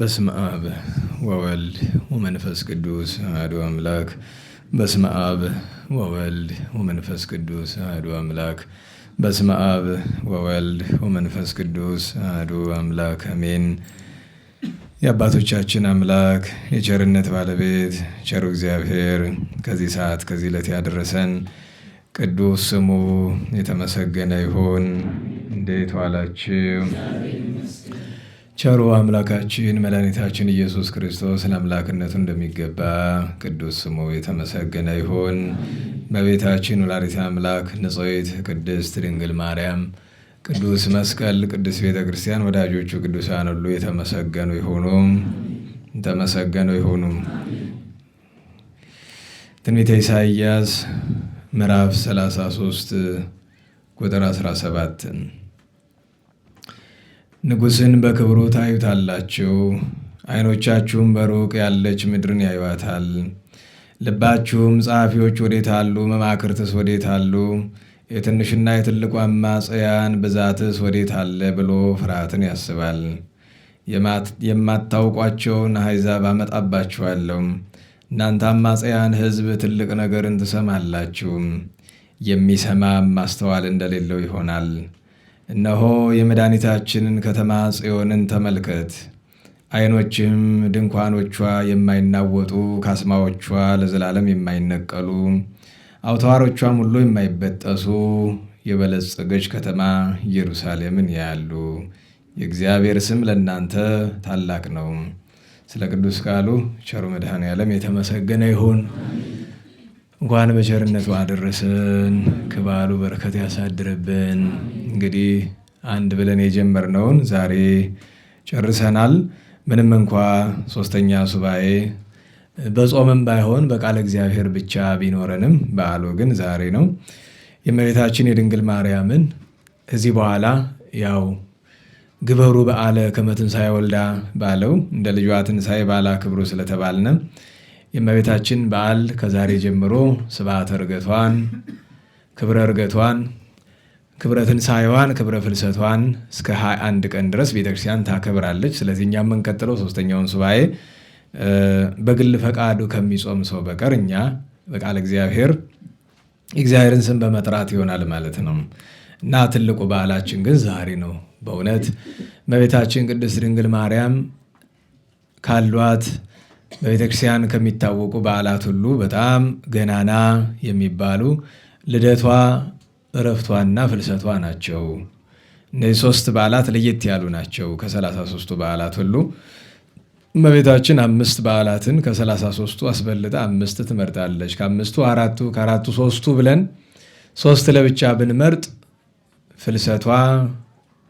በስመ አብ ወወልድ ወመንፈስ ቅዱስ አሐዱ አምላክ። በስመ አብ ወወልድ ወመንፈስ ቅዱስ አሐዱ አምላክ። በስመ አብ ወወልድ ወመንፈስ ቅዱስ አሐዱ አምላክ አሜን። የአባቶቻችን አምላክ የቸርነት ባለቤት ቸሩ እግዚአብሔር ከዚህ ሰዓት ከዚህ ዕለት ያደረሰን ቅዱስ ስሙ የተመሰገነ ይሁን። እንዴት ዋላችሁ? ቸሩ አምላካችን መድኃኒታችን ኢየሱስ ክርስቶስ ለአምላክነቱ እንደሚገባ ቅዱስ ስሙ የተመሰገነ ይሁን። እመቤታችን ወላዲተ አምላክ ንጽሕት ቅድስት ድንግል ማርያም፣ ቅዱስ መስቀል፣ ቅዱስ ቤተ ክርስቲያን፣ ወዳጆቹ ቅዱሳን ሁሉ የተመሰገኑ ይሁኑ። ትንቢተ ኢሳይያስ ምዕራፍ 33 ቁጥር 17 ንጉሥን በክብሩ ታዩታላችሁ፣ ዓይኖቻችሁም በሩቅ ያለች ምድርን ያዩዋታል። ልባችሁም ጸሐፊዎች ወዴት አሉ? መማክርትስ ወዴት አሉ? የትንሽና የትልቁ አማጽያን ብዛትስ ወዴት አለ ብሎ ፍርሃትን ያስባል። የማታውቋቸውን አሕዛብ አመጣባችኋለሁ። እናንተ አማጽያን ሕዝብ ትልቅ ነገርን ትሰማላችሁ፣ የሚሰማም ማስተዋል እንደሌለው ይሆናል። እነሆ የመድኃኒታችንን ከተማ ጽዮንን ተመልከት። ዓይኖችም ድንኳኖቿ የማይናወጡ ካስማዎቿ ለዘላለም የማይነቀሉ አውታሮቿም ሁሉ የማይበጠሱ የበለጸገች ከተማ ኢየሩሳሌምን ያያሉ። የእግዚአብሔር ስም ለእናንተ ታላቅ ነው። ስለ ቅዱስ ቃሉ ቸሩ መድኃኔዓለም የተመሰገነ ይሁን። እንኳን በቸርነቱ አደረሰን። ከበዓሉ በረከት ያሳድርብን። እንግዲህ አንድ ብለን የጀመርነውን ዛሬ ጨርሰናል። ምንም እንኳ ሶስተኛ ሱባኤ በጾምም ባይሆን በቃለ እግዚአብሔር ብቻ ቢኖረንም በዓሉ ግን ዛሬ ነው። የእመቤታችን የድንግል ማርያምን ከዚህ በኋላ ያው ግበሩ በዓለ ከመ ትንሣኤ ወልዳ ባለው እንደ ልጇ ትንሣኤ በዓለ አክብሩ ስለተባልነ የእመቤታችን በዓል ከዛሬ ጀምሮ ስብዓተ ዕርገቷን፣ ክብረ ዕርገቷን፣ ክብረ ትንሣኤዋን፣ ክብረ ፍልሰቷን እስከ 21 ቀን ድረስ ቤተክርስቲያን ታከብራለች። ስለዚህ እኛ የምንቀጥለው ሶስተኛውን ሱባኤ በግል ፈቃዱ ከሚጾም ሰው በቀር እኛ በቃለ እግዚአብሔር የእግዚአብሔርን ስም በመጥራት ይሆናል ማለት ነው እና ትልቁ በዓላችን ግን ዛሬ ነው። በእውነት እመቤታችን ቅድስት ድንግል ማርያም ካሏት በቤተክርስቲያን ከሚታወቁ በዓላት ሁሉ በጣም ገናና የሚባሉ ልደቷ፣ ዕረፍቷና ፍልሰቷ ናቸው። እነዚህ ሶስት በዓላት ለየት ያሉ ናቸው። ከ33ቱ በዓላት ሁሉ እመቤታችን 5 በዓላትን ከ33ቱ አስበልጣ 5 ትመርጣለች። ከአራቱ 3ቱ ብለን 3 ለብቻ ብንመርጥ ፍልሰቷ፣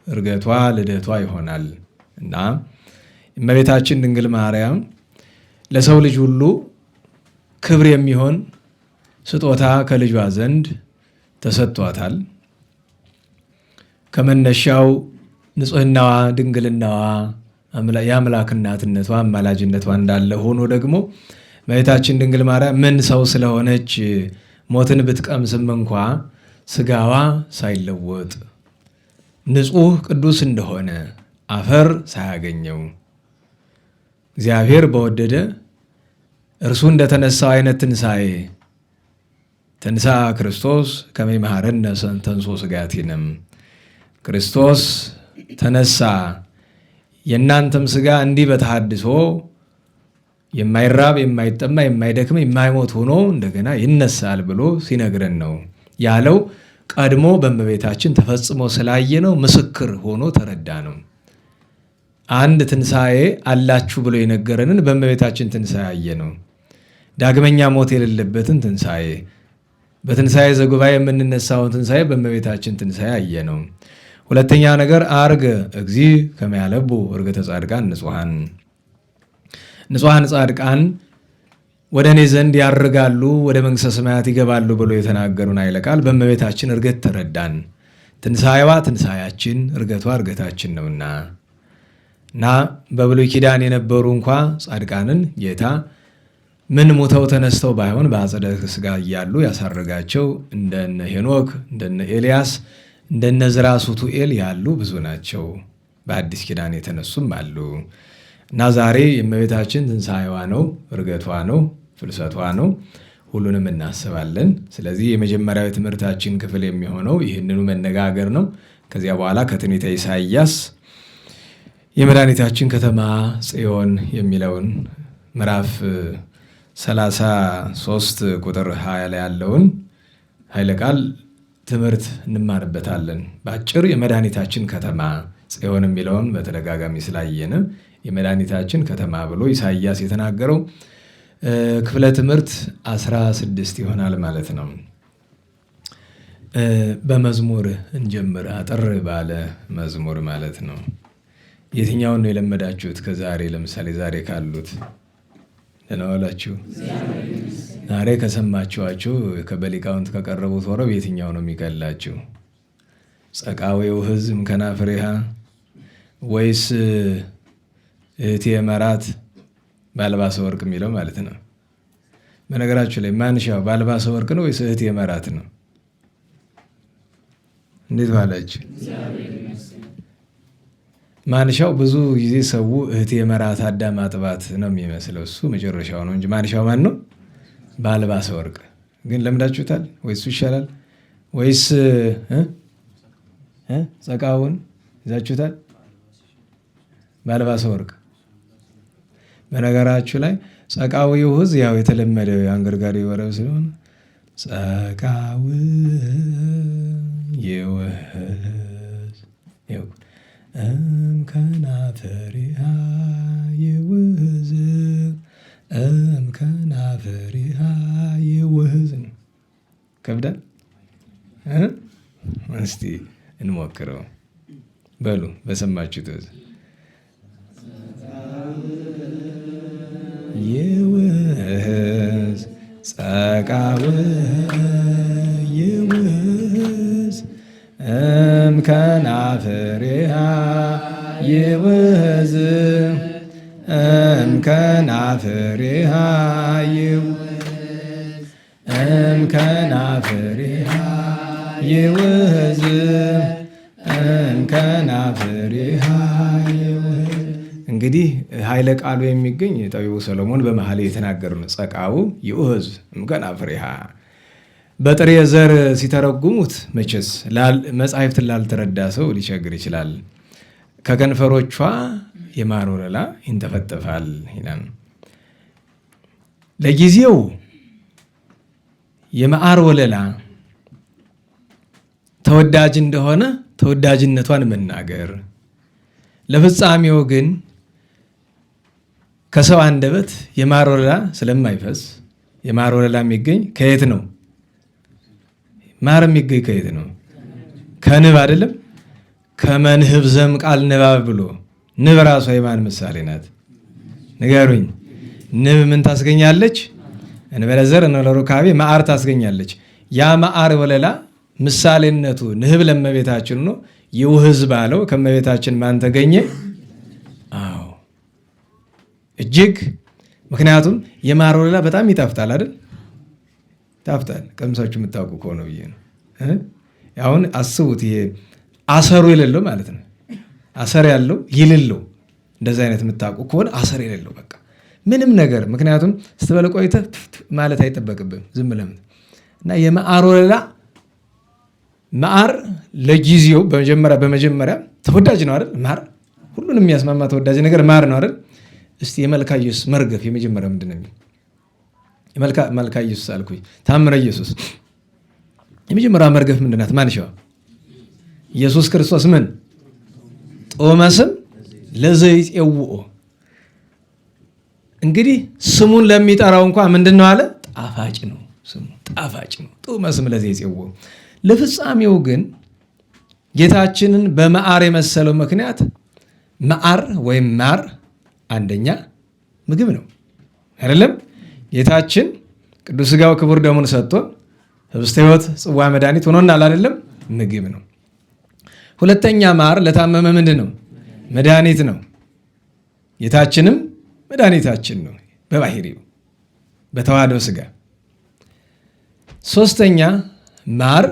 ዕርገቷ፣ ልደቷ ይሆናል እና እመቤታችን ድንግል ማርያም ለሰው ልጅ ሁሉ ክብር የሚሆን ስጦታ ከልጇ ዘንድ ተሰጥቷታል። ከመነሻው ንጽሕናዋ፣ ድንግልናዋ፣ የአምላክ እናትነቷ፣ አማላጅነቷ እንዳለ ሆኖ ደግሞ እመቤታችን ድንግል ማርያም ምን ሰው ስለሆነች ሞትን ብትቀምስም እንኳ ስጋዋ ሳይለወጥ ንጹሕ ቅዱስ እንደሆነ አፈር ሳያገኘው እግዚአብሔር በወደደ እርሱ እንደተነሳው አይነት ትንሣኤ ተንሳ ክርስቶስ ከመ ይምሃረነ ተንሶ ሥጋቲንም ክርስቶስ ተነሳ የእናንተም ሥጋ እንዲህ በተሐድሶ የማይራብ የማይጠማ የማይደክም የማይሞት ሆኖ እንደገና ይነሳል ብሎ ሲነግረን ነው ያለው። ቀድሞ በእመቤታችን ተፈጽሞ ስላየነው ምስክር ሆኖ ተረዳ ነው። አንድ ትንሣኤ አላችሁ ብሎ የነገረንን በእመቤታችን ትንሣኤ አየ ነው። ዳግመኛ ሞት የሌለበትን ትንሣኤ፣ በትንሣኤ ዘጉባኤ የምንነሳውን ትንሣኤ በእመቤታችን ትንሣኤ አየ ነው። ሁለተኛ ነገር አርገ እግዚእ ከመ ያለቡ ዕርገተ ጻድቃን ንጹሐን ጻድቃን ወደ እኔ ዘንድ ያርጋሉ ወደ መንግሥተ ሰማያት ይገባሉ ብሎ የተናገሩን ኃይለ ቃል በእመቤታችን ዕርገት ተረዳን። ትንሣኤዋ ትንሣኤያችን፣ ዕርገቷ ዕርገታችን ነውና እና በብሉይ ኪዳን የነበሩ እንኳ ጻድቃንን ጌታ ምን ሞተው ተነስተው ባይሆን በአጸደ ሥጋ እያሉ ያሳረጋቸው እንደነ ሄኖክ፣ እንደነ ኤልያስ፣ እንደነ ዝራ ሱቱኤል ያሉ ብዙ ናቸው። በአዲስ ኪዳን የተነሱም አሉ። እና ዛሬ የእመቤታችን ትንሣኤዋ ነው፣ ዕርገቷ ነው፣ ፍልሰቷ ነው። ሁሉንም እናስባለን። ስለዚህ የመጀመሪያው የትምህርታችን ክፍል የሚሆነው ይህንኑ መነጋገር ነው። ከዚያ በኋላ ከትንቢተ ኢሳይያስ የመድኃኒታችን ከተማ ጽዮን የሚለውን ምዕራፍ 33 ቁጥር 20 ላይ ያለውን ኃይለ ቃል ትምህርት እንማርበታለን። በአጭር የመድኃኒታችን ከተማ ጽዮን የሚለውን በተደጋጋሚ ስላየን የመድኃኒታችን ከተማ ብሎ ኢሳይያስ የተናገረው ክፍለ ትምህርት 16 ይሆናል ማለት ነው። በመዝሙር እንጀምር። አጠር ባለ መዝሙር ማለት ነው። የትኛውን ነው የለመዳችሁት? ከዛሬ ለምሳሌ ዛሬ ካሉት ደህና ዋላችሁ? ዛሬ ከሰማችኋችሁ በሊቃውንት ከቀረቡት ወረብ የትኛው ነው የሚቀላችሁ? ጸቃዌው ሕዝብ ከናፍሬሃ ወይስ እህቴ መራት በአልባሰ ወርቅ የሚለው ማለት ነው? በነገራችሁ ላይ ማንሻው በአልባሰ ወርቅ ነው ወይስ እህቴ መራት ነው? እንዴት ዋላችሁ? ማንሻው ብዙ ጊዜ ሰው እህቴ መራት አዳም አጥባት ነው የሚመስለው። እሱ መጨረሻው ነው እንጂ ማንሻው ማን ነው? በአልባሰ ወርቅ። ግን ለምዳችሁታል ወይስ ይሻላል? ወይስ ጸቃውን ይዛችሁታል? በአልባሰ ወርቅ። በነገራችሁ ላይ ጸቃዊው ሕዝብ ያው የተለመደው የአንገርጋሪ ወረብ ስለሆነ ጸቃው ይውህዝ እምከናፍሪሃ ይውህዝ እምከናፍሪሃ ይውህዝ ነው። ከብዳል። እስቲ እንሞክረው በሉ በሰማችሁት ይውህዝ ጸቃው ይውህዝ እምከናፍሪሃ ይውህዝ እምከናፍሪሃ ይውህዝ እምከናፍሪሃ ይውህዝ እምከናፍሪሃ ይውህዝ። እንግዲህ ኃይለ ቃሉ የሚገኝ ጠቢቡ ሰሎሞን በመኃልየ የተናገሩ ነው። ጸቃው ይውህዝ እምከናፍሪሃ። በጥሬ ዘር ሲተረጉሙት መቼስ መጻሕፍትን ላልተረዳ ሰው ሊቸግር ይችላል። ከከንፈሮቿ የማር ወለላ ይንጠፈጠፋል ይላል። ለጊዜው የማር ወለላ ተወዳጅ እንደሆነ ተወዳጅነቷን መናገር፣ ለፍጻሜው ግን ከሰው አንደበት የማር ወለላ ስለማይፈስ የማር ወለላ የሚገኝ ከየት ነው? ማር የሚገኝ ከየት ነው? ከንብ አይደለም? ከመንህብ ዘም ቃል ንባብ ብሎ ንብ ራሷ የማን ምሳሌ ናት? ንገሩኝ። ንብ ምን ታስገኛለች? እንበለ ዘር እንበለ ሩካቤ ማር ታስገኛለች። ያ ማር ወለላ ምሳሌነቱ ንህብ ለእመቤታችን ነው። ይውህዝ ባለው ከእመቤታችን ማን ተገኘ? አዎ እጅግ። ምክንያቱም የማር ወለላ በጣም ይጣፍጣል አይደል? ይጣፍጣል። ቀምሳችሁ የምታውቁ ከሆነ ብዬ ነው። አሁን አስቡት፣ ይሄ አሰሩ የሌለው ማለት ነው። አሰር ያለው ይልለው እንደዚህ አይነት የምታውቁ ከሆነ አሰር የሌለው በቃ ምንም ነገር። ምክንያቱም ስትበል ቆይተህ ማለት አይጠበቅብህም ዝም ብለህ እና የማር ወለላ ማር ለጊዜው በመጀመሪያ ተወዳጅ ነው አይደል? ማር ሁሉንም የሚያስማማ ተወዳጅ ነገር ማር ነው አይደል? እስቲ የመልካ ኢየሱስ መርገፍ የመጀመሪያ ምንድን ነው የሚል መልካ ኢየሱስ አልኩኝ። ታምረ ኢየሱስ የመጀመሪያ መርገፍ ምንድን ናት? ማንሻዋ ኢየሱስ ክርስቶስ ምን ጦመ ስም ለዘይጼውኦ። እንግዲህ ስሙን ለሚጠራው እንኳ ምንድን ነው አለ? ጣፋጭ ነው። ስሙ ጣፋጭ ነው። ጦመ ስም ለዘይጼውኦ። ለፍጻሜው ግን ጌታችንን በማር የመሰለው ምክንያት ማር ወይም ማር አንደኛ ምግብ ነው አይደለም? ጌታችን ቅዱስ ሥጋው ክቡር ደሙን ሰጥቶን ህብስተ ሕይወት ጽዋ መድኃኒት ሆኖናል አይደለም? ምግብ ነው። ሁለተኛ ማር ለታመመ ምንድን ነው? መድኃኒት ነው። ጌታችንም መድኃኒታችን ነው በባህሪው በተዋህዶ ሥጋ። ሶስተኛ ማር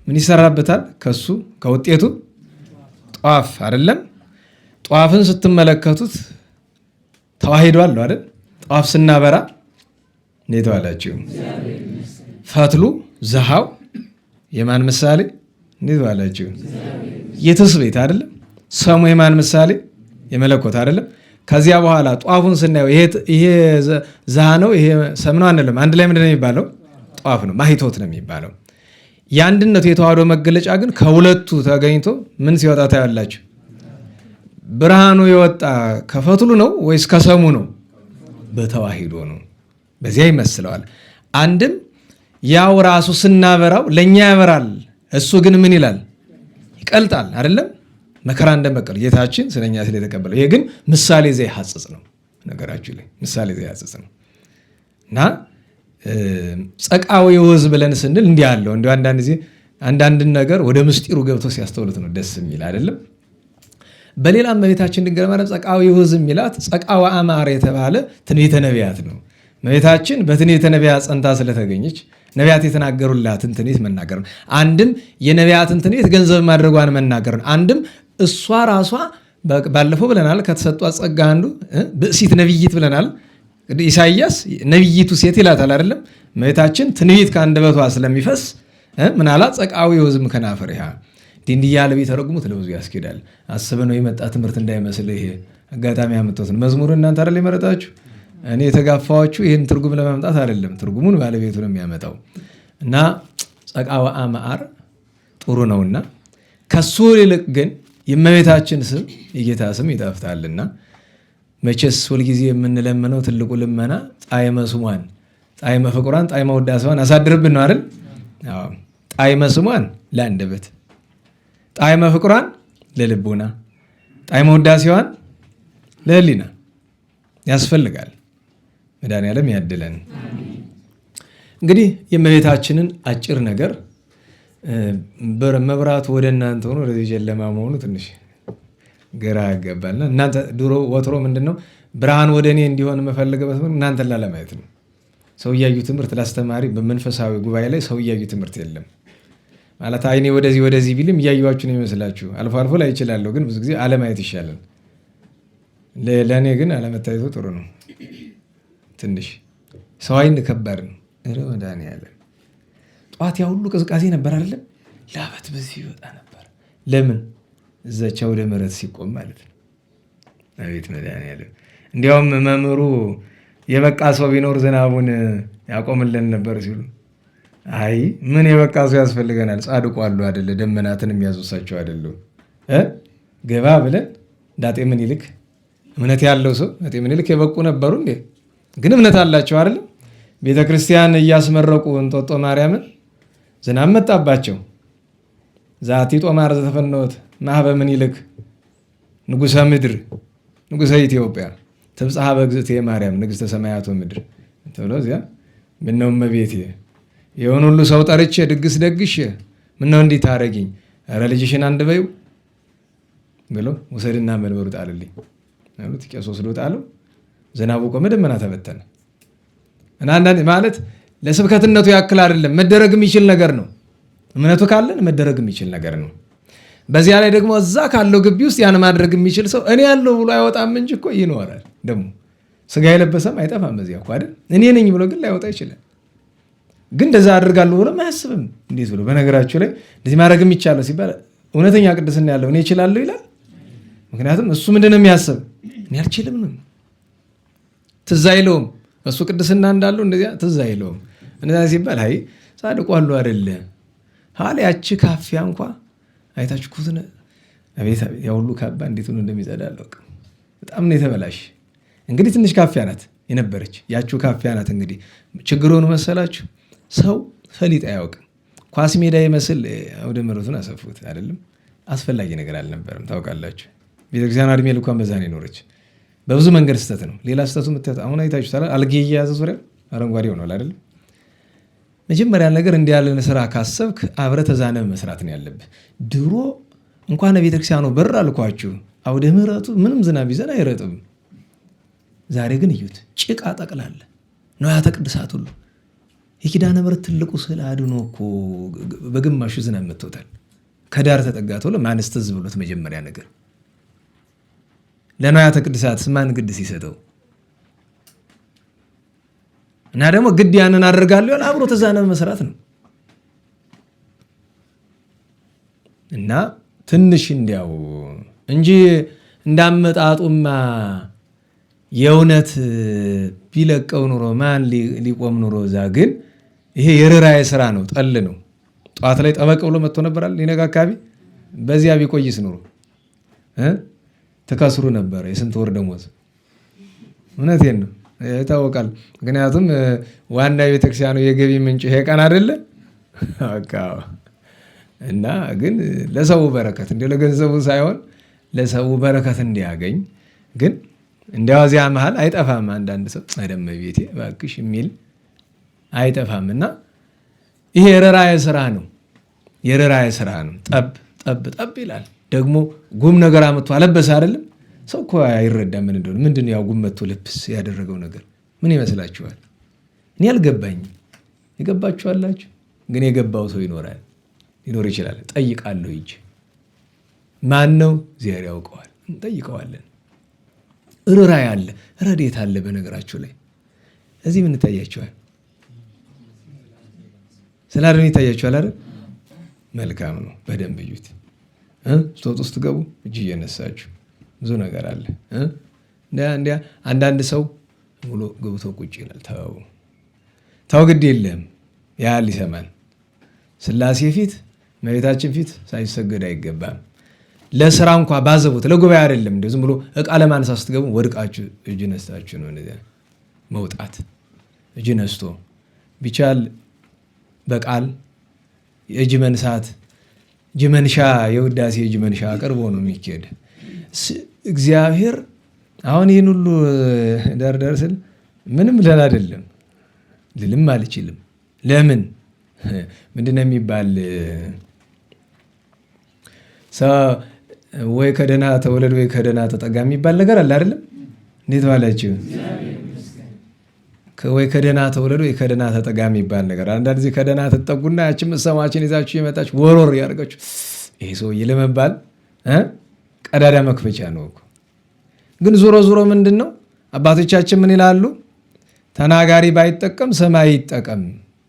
ምን ይሰራበታል? ከሱ ከውጤቱ ጧፍ አይደለም? ጧፍን ስትመለከቱት ተዋሂዷል ነው አይደል? ጧፍ ስናበራ እንዴት ዋላችሁ? ፈትሉ ዘሃው የማን ምሳሌ? እንዴት ዋላችሁ? የትስብእት አይደለም? ሰሙ የማን ምሳሌ? የመለኮት አይደለም? ከዚያ በኋላ ጧፉን ስናየው ይሄ ዘሃ ነው፣ ይሄ ሰም ነው አንልም። አንድ ላይ ምንድን ነው የሚባለው? ጧፍ ነው፣ ማሂቶት ነው የሚባለው። የአንድነቱ የተዋህዶ መገለጫ ግን ከሁለቱ ተገኝቶ ምን ሲወጣ ታያላችሁ? ብርሃኑ የወጣ ከፈትሉ ነው ወይስ ከሰሙ ነው? በተዋሂዶ ነው። በዚያ ይመስለዋል። አንድም ያው ራሱ ስናበራው ለእኛ ያበራል፣ እሱ ግን ምን ይላል? ይቀልጣል አይደለም? መከራ እንደመቀል ጌታችን ስለኛ ስለተቀበለው። ይሄ ግን ምሳሌ ዘይሐጽጽ ነው። ነገራችሁ ላይ ምሳሌ ዘይሐጽጽ ነው እና ጸቃዊ ውዝ ብለን ስንል እንዲህ አለው። እንዲሁ አንዳንድ ጊዜ አንዳንድን ነገር ወደ ምስጢሩ ገብቶ ሲያስተውሉት ነው ደስ የሚል አይደለም። በሌላም እመቤታችን ድንግል ማርያም ጸቃዊ ውዝ የሚላት ጸቃወ አማረ የተባለ ትንቢተ ነቢያት ነው። እመቤታችን በትንቢተ ነቢያት ጸንታ ስለተገኘች ነቢያት የተናገሩላትን ትንቢት መናገር ነው። አንድም የነቢያትን ትንቢት ገንዘብ ማድረጓን መናገር ነው። አንድም እሷ ራሷ ባለፈው ብለናል፣ ከተሰጧት ጸጋ አንዱ ብእሲት ነቢይት ብለናል። ኢሳይያስ ነቢይቱ ሴት ይላታል አይደለም? እመቤታችን ትንቢት ከአንደበቷ ስለሚፈስ ምን አላት? ጸቃዊ ውዝም ከናፈሪሃ እንዲህ እያለ ቢተረጉሙት ለብዙ ያስኬዳል። አስበነው የመጣ ትምህርት እንዳይመስል ይሄ አጋጣሚ ያመጣሁት ነው። መዝሙር እናንተ አይደል የመረጣችሁ? እኔ የተጋፋኋችሁ ይህን ትርጉም ለማምጣት አይደለም። ትርጉሙን ባለቤቱ ነው የሚያመጣው። እና ጸቃወ አማር ጥሩ ነውና ከሱ ይልቅ ግን የእመቤታችን ስም የጌታ ስም ይጣፍጣልና መቼስ ሁልጊዜ የምንለምነው ትልቁ ልመና ጣዕመ ስሟን፣ ጣዕመ ፍቁሯን፣ ጣዕመ ውዳሴዋን አሳድርብን ነው አይደል? አዎ። ጣዕመ ስሟን ለአንደበት፣ ጣዕመ ፍቁሯን ለልቡና፣ ጣዕመ ውዳሴዋን ለሕሊና ያስፈልጋል። መድኃኔዓለም ያድለን። እንግዲህ የእመቤታችንን አጭር ነገር መብራቱ ወደ እናንተ ሆኖ ወደዚህ ጨለማ መሆኑ ትንሽ ግራ ያጋባልና እናንተ ድሮ ወትሮ ምንድነው ብርሃን ወደ እኔ እንዲሆን የምፈልግበት እናንተን ላለማየት ነው። ሰው እያዩ ትምህርት ላስተማሪ በመንፈሳዊ ጉባኤ ላይ ሰው እያዩ ትምህርት የለም ማለት አይኔ ወደዚህ ቢልም እያዩዋችሁ ነው ይመስላችሁ። አልፎ አልፎ ላይ ይችላለሁ፣ ግን ብዙ ጊዜ አለማየት ይሻላል። ለእኔ ግን አለመታየቱ ጥሩ ነው። ትንሽ ሰው አይን ከባድ ነው። መድኃኔዓለም ጠዋት ያ ሁሉ ቅዝቃዜ ነበር አይደለም? ላበት በዚህ ይወጣ ነበር። ለምን? እዛቻ ወደ ምሕረት ሲቆም ማለት ነው። አቤት መድኃኔዓለም። እንዲያውም መምህሩ የበቃ ሰው ቢኖር ዝናቡን ያቆምልን ነበር ሲሉ፣ አይ ምን የበቃ ሰው ያስፈልገናል? ጻድቁ አሉ አይደለ? ደመናትን የሚያዞሳቸው አይደሉ? ገባ ብለን እንዳጤ ምኒልክ እምነት ያለው ሰው አጤ ምኒልክ የበቁ ነበሩ እንዴ? ግን እምነት አላቸው አይደለም? ቤተክርስቲያን እያስመረቁ እንጦጦ ማርያምን ዝናብ መጣባቸው። ዛቲ ጦማር ዘተፈነወት ማህበ ምኒልክ ንጉሰ ምድር ንጉሰ ኢትዮጵያ ትብጽሐ በእግዝእትየ ማርያም ንግሥተ ሰማያት ወምድር ተብሎ እዚያ ምነው እመቤቴ የሆነ ሁሉ ሰው ጠርቼ ድግስ ደግሼ ምነው እንዲህ ታረጊኝ? ኧረ ልጅሽን አንድ በይው ብሎ ወሰድና መንበሩ ጣልልኝ አሉት። ቄስ ወስዶ ጣለው። ዝናቡ ቆመ፣ ደመና ተበተነ። እና አንዳንድ ማለት ለስብከትነቱ ያክል አይደለም፣ መደረግ የሚችል ነገር ነው። እምነቱ ካለን መደረግ የሚችል ነገር ነው። በዚያ ላይ ደግሞ እዛ ካለው ግቢ ውስጥ ያን ማድረግ የሚችል ሰው እኔ ያለው ብሎ አይወጣም እንጂ እኮ ይኖራል። ደግሞ ስጋ የለበሰም አይጠፋም። በዚያ እኮ አይደል? እኔ ነኝ ብሎ ግን ላይወጣ ይችላል። ግን እንደዛ አድርጋለሁ ብሎ አያስብም። እንዴት ብሎ በነገራችሁ ላይ እንደዚህ ማድረግ የሚቻለው ሲባል እውነተኛ ቅድስና ያለው እኔ እችላለሁ ይላል። ምክንያቱም እሱ ምንድን ነው የሚያስብ? እኔ አልችልም ነው። ትዝ አይለውም እሱ ቅድስና እንዳለው እንደዚያ ትዝ አይለውም። እንደዛ ሲባል አይ ጻድቁ አሉ አይደለ ሀል ያቺ ካፊያ እንኳ አይታችሁ ኩትነ አቤት ያ ሁሉ ካባ እንዴት ነው እንደሚጸዳለው በጣም ነው የተበላሽ። እንግዲህ ትንሽ ካፊያ ናት የነበረች ያቺው ካፊያ ናት። እንግዲህ ችግሩን መሰላችሁ ሰው ፈሊጥ አያውቅም። ኳስ ሜዳ ይመስል ወደ ምሕረቱን አሰፉት አይደለም። አስፈላጊ ነገር አልነበረም። ታውቃላችሁ ቤተክርስቲያን እድሜ ልኳን በዛ ነው የኖረች። በብዙ መንገድ ስተት ነው። ሌላ ስተቱ ምትት አሁን አይታችሁ ታላ አልጌ እየያዘ ዙሪያ አረንጓዴ ሆኗል አይደለም። መጀመሪያ ነገር እንዲህ ያለን ስራ ካሰብክ አብረህ ተዛነብ መስራት ነው ያለብህ። ድሮ እንኳን ቤተክርስቲያኑ በር አልኳችሁ አውደ ምሕረቱ ምንም ዝናብ ይዘን አይረጥም። ዛሬ ግን እዩት ጭቃ ጠቅላላ ንዋያተ ቅድሳት ሁሉ የኪዳነ ምሕረት ትልቁ ስዕል አድኖ እኮ በግማሹ ዝናብ መጥቶታል። ከዳር ተጠጋቶ ለማንስ ትዝ ብሎት መጀመሪያ ነገር ለንዋያተ ቅድሳት ማን ቅድስ ይሰጠው? እና ደግሞ ግድ ያንን አደርጋለሁ አብሮ ተዛነብ መስራት ነው። እና ትንሽ እንዲያው እንጂ እንዳመጣጡማ የእውነት ቢለቀው ኑሮ ማን ሊቆም ኑሮ እዛ። ግን ይሄ የርኅራኄ ስራ ነው፣ ጠል ነው። ጠዋት ላይ ጠበቅ ብሎ መጥቶ ነበራል ሊነጋ አካባቢ። በዚያ ቢቆይስ ኑሮ ትከስሩ ነበረ የስንት ወር ደሞዝ። እውነቴን ነው ይታወቃል። ምክንያቱም ዋና የቤተክርስቲያኑ የገቢ ምንጭ ይሄ ቀን አይደለ? እና ግን ለሰው በረከት እንዲሁ ለገንዘቡ ሳይሆን ለሰው በረከት እንዲያገኝ ግን እንዲያዚያ መሀል አይጠፋም አንዳንድ ሰው አደም ቤቴ እባክሽ የሚል አይጠፋም። እና ይሄ የርኅራኄ ስራ ነው፣ የርኅራኄ ስራ ነው። ጠብ ጠብ ጠብ ይላል። ደግሞ ጉም ነገር አመጡ አለበሰ አይደለም? ሰው እኮ አይረዳም ምን እንደሆነ። ምንድን ነው ያው ጉም መጥቶ ልብስ ያደረገው ነገር ምን ይመስላችኋል? እኔ አልገባኝም። የገባችኋላችሁ? ግን የገባው ሰው ይኖራል፣ ሊኖር ይችላል። ጠይቃለሁ እንጂ ማን ነው? እግዚአብሔር ያውቀዋል። እንጠይቀዋለን። ርኅራኄ አለ፣ ረድኤት አለ። በነገራችሁ ላይ እዚህ ምን ይታያችኋል? ስለ አድን ይታያችኋል አይደል? መልካም ነው። በደንብ እዩት። ስትወጡ ስትገቡ እጅ እየነሳችሁ ብዙ ነገር አለ። እንዲያ አንዳንድ ሰው ብሎ ገብቶ ቁጭ ይላል። ተው ግድ የለም ያህል ይሰማል። ሥላሴ ፊት እመቤታችን ፊት ሳይሰገድ አይገባም። ለስራ እንኳ ባዘቡት ለጉባኤ አይደለም። ዝም ብሎ እቃ ለማንሳት ስትገቡ ወድቃችሁ እጅ ነስታችሁ ነው መውጣት። እጅ ነስቶ ቢቻል በቃል የእጅ መንሳት፣ እጅ መንሻ፣ የውዳሴ እጅ መንሻ ቀርቦ ነው የሚኬድ። እግዚአብሔር አሁን ይህን ሁሉ ዳርዳር ስል ምንም ለን አይደለም ልልም አልችልም። ለምን ምንድነው የሚባል ወይ ከደህና ተወለድ ወይ ከደህና ተጠጋ የሚባል ነገር አለ አይደለም? እንዴት ባላችሁ? ወይ ከደህና ተወለድ ወይ ከደህና ተጠጋ የሚባል ነገር። አንዳንድ ጊዜ ከደህና ተጠጉና ያችን መሰማችን ይዛችሁ የመጣችሁ ወሮር ያደርጋችሁ ይሄ ሰውዬ ለመባል ቀዳዳ መክፈቻ ነው እኮ። ግን ዞሮ ዞሮ ምንድን ነው አባቶቻችን ምን ይላሉ? ተናጋሪ ባይጠቀም ሰማይ ይጠቀም፣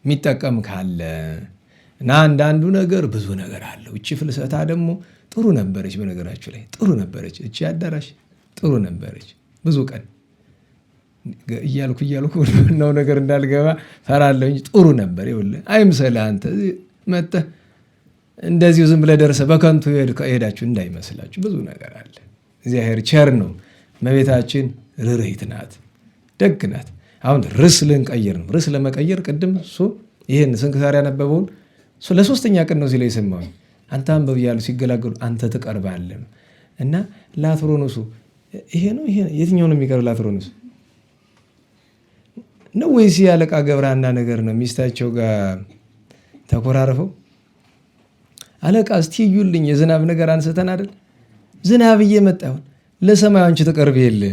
የሚጠቀም ካለ እና አንዳንዱ ነገር ብዙ ነገር አለው። እቺ ፍልሰታ ደግሞ ጥሩ ነበረች። በነገራችሁ ላይ ጥሩ ነበረች። እቺ አዳራሽ ጥሩ ነበረች። ብዙ ቀን እያልኩ ነው ነገር እንዳልገባ ፈራለሁ እንጂ ጥሩ ነበር። ይኸውልህ አይምሰልህ አንተ መጥተህ እንደዚሁ ዝም ብለህ ደርሰህ በከንቱ ሄዳችሁ እንዳይመስላችሁ። ብዙ ነገር አለ። እግዚአብሔር ቸር ነው። እመቤታችን ርኅርኅት ናት፣ ደግ ናት። አሁን ርዕስ ልንቀይር ነው። ርዕስ ለመቀየር ቅድም እሱ ይህን ስንክሳር ያነበበውን ለሶስተኛ ቀን ነው ሲለው የሰማሁኝ። አንተ አንብብ እያሉ ሲገላገሉ አንተ ትቀርባለህ እና ላትሮኖሱ ይሄ ነው። ይሄ የትኛው ነው የሚቀርብ? ላትሮኖስ ነው ወይስ ያለቃ ገብረሐና ነገር ነው? ሚስታቸው ጋር ተኮራርፈው አለቃ እስቲ እዩልኝ የዝናብ ነገር አንስተን አይደል? ዝናብ እየመጣ ይሆን ለሰማዩ አንቺ ትቀርብ የለ።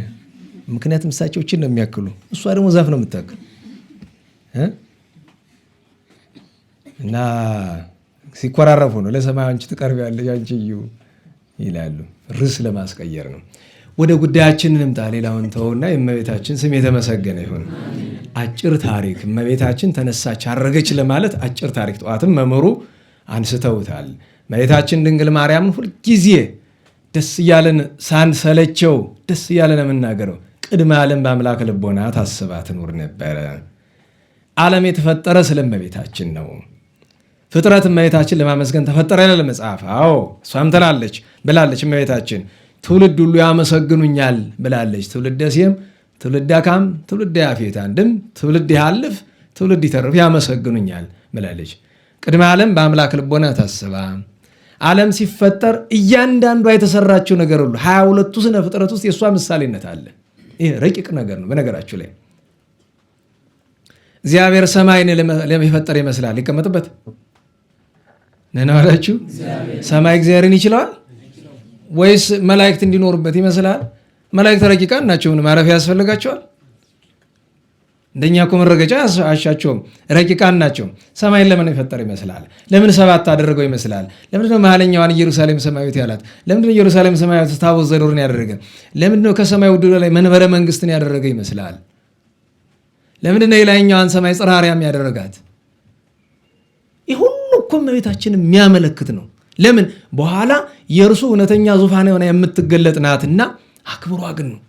ምክንያቱም እሳቸው እችን ነው የሚያክሉ፣ እሷ ደግሞ ዛፍ ነው የምታክል እና ሲኮራረፉ ነው ለሰማዩ አንቺ ትቀርብ ያለሽ አንቺ እዩ ይላሉ። ርዕስ ለማስቀየር ነው። ወደ ጉዳያችን እንምጣ። ሌላውን ተውና የእመቤታችን ስም የተመሰገነ ይሁን። አጭር ታሪክ እመቤታችን ተነሳች አረገች ለማለት አጭር ታሪክ ጠዋትም መምህሩ አንስተውታል። እመቤታችን ድንግል ማርያምን ሁልጊዜ ደስ እያለን ሳንሰለቸው ደስ እያለን የምናገረው ቅድመ ዓለም በአምላክ ልቦና ታስባ ትኖር ነበረ። ዓለም የተፈጠረ ስለ እመቤታችን ነው። ፍጥረት እመቤታችን ለማመስገን ተፈጠረ ይላል መጽሐፍ። አዎ እሷም ትላለች ብላለች እመቤታችን ትውልድ ሁሉ ያመሰግኑኛል ብላለች። ትውልደ ሴም፣ ትውልደ ካም፣ ትውልደ ያፌት፣ አንድም ትውልድ ያልፍ ትውልድ ይተርፍ ያመሰግኑኛል ብላለች። ቅድመ ዓለም በአምላክ ልቦና ታስባ ዓለም ሲፈጠር እያንዳንዷ የተሰራችው ነገር ሁሉ 22ቱ ስነ ፍጥረት ውስጥ የእሷ ምሳሌነት አለ። ይሄ ረቂቅ ነገር ነው። በነገራችሁ ላይ እግዚአብሔር ሰማይን ለመፈጠር ይመስላል ሊቀመጥበት ነናላችሁ። ሰማይ እግዚአብሔርን ይችላል ወይስ መላእክት እንዲኖሩበት ይመስላል? መላእክት ረቂቃን ናቸው። ማረፊያ ያስፈልጋቸዋል? እንደኛ እኮ መረገጫ አሻቸውም፣ ረቂቃን ናቸው። ሰማይን ለምን የፈጠረ ይመስላል? ለምን 7 አደረገው ይመስላል? ለምንድነው መሀለኛዋን ኢየሩሳሌም ሰማያዊት ያላት? ለምንድነው ኢየሩሳሌም ሰማያዊት ታቦት ዘዶርን ያደረገ? ለምንድነው ከሰማይ ውድ ላይ መንበረ መንግስትን ያደረገ ይመስላል? ለምንድነው የላይኛዋን ሰማይ ጽርሐ አርያም ያደረጋት? ይህ ሁሉ እኮ እመቤታችን የሚያመለክት ነው። ለምን? በኋላ የእርሱ እውነተኛ ዙፋን ሆና የምትገለጥ ናትና አክብሯ ግን ነው።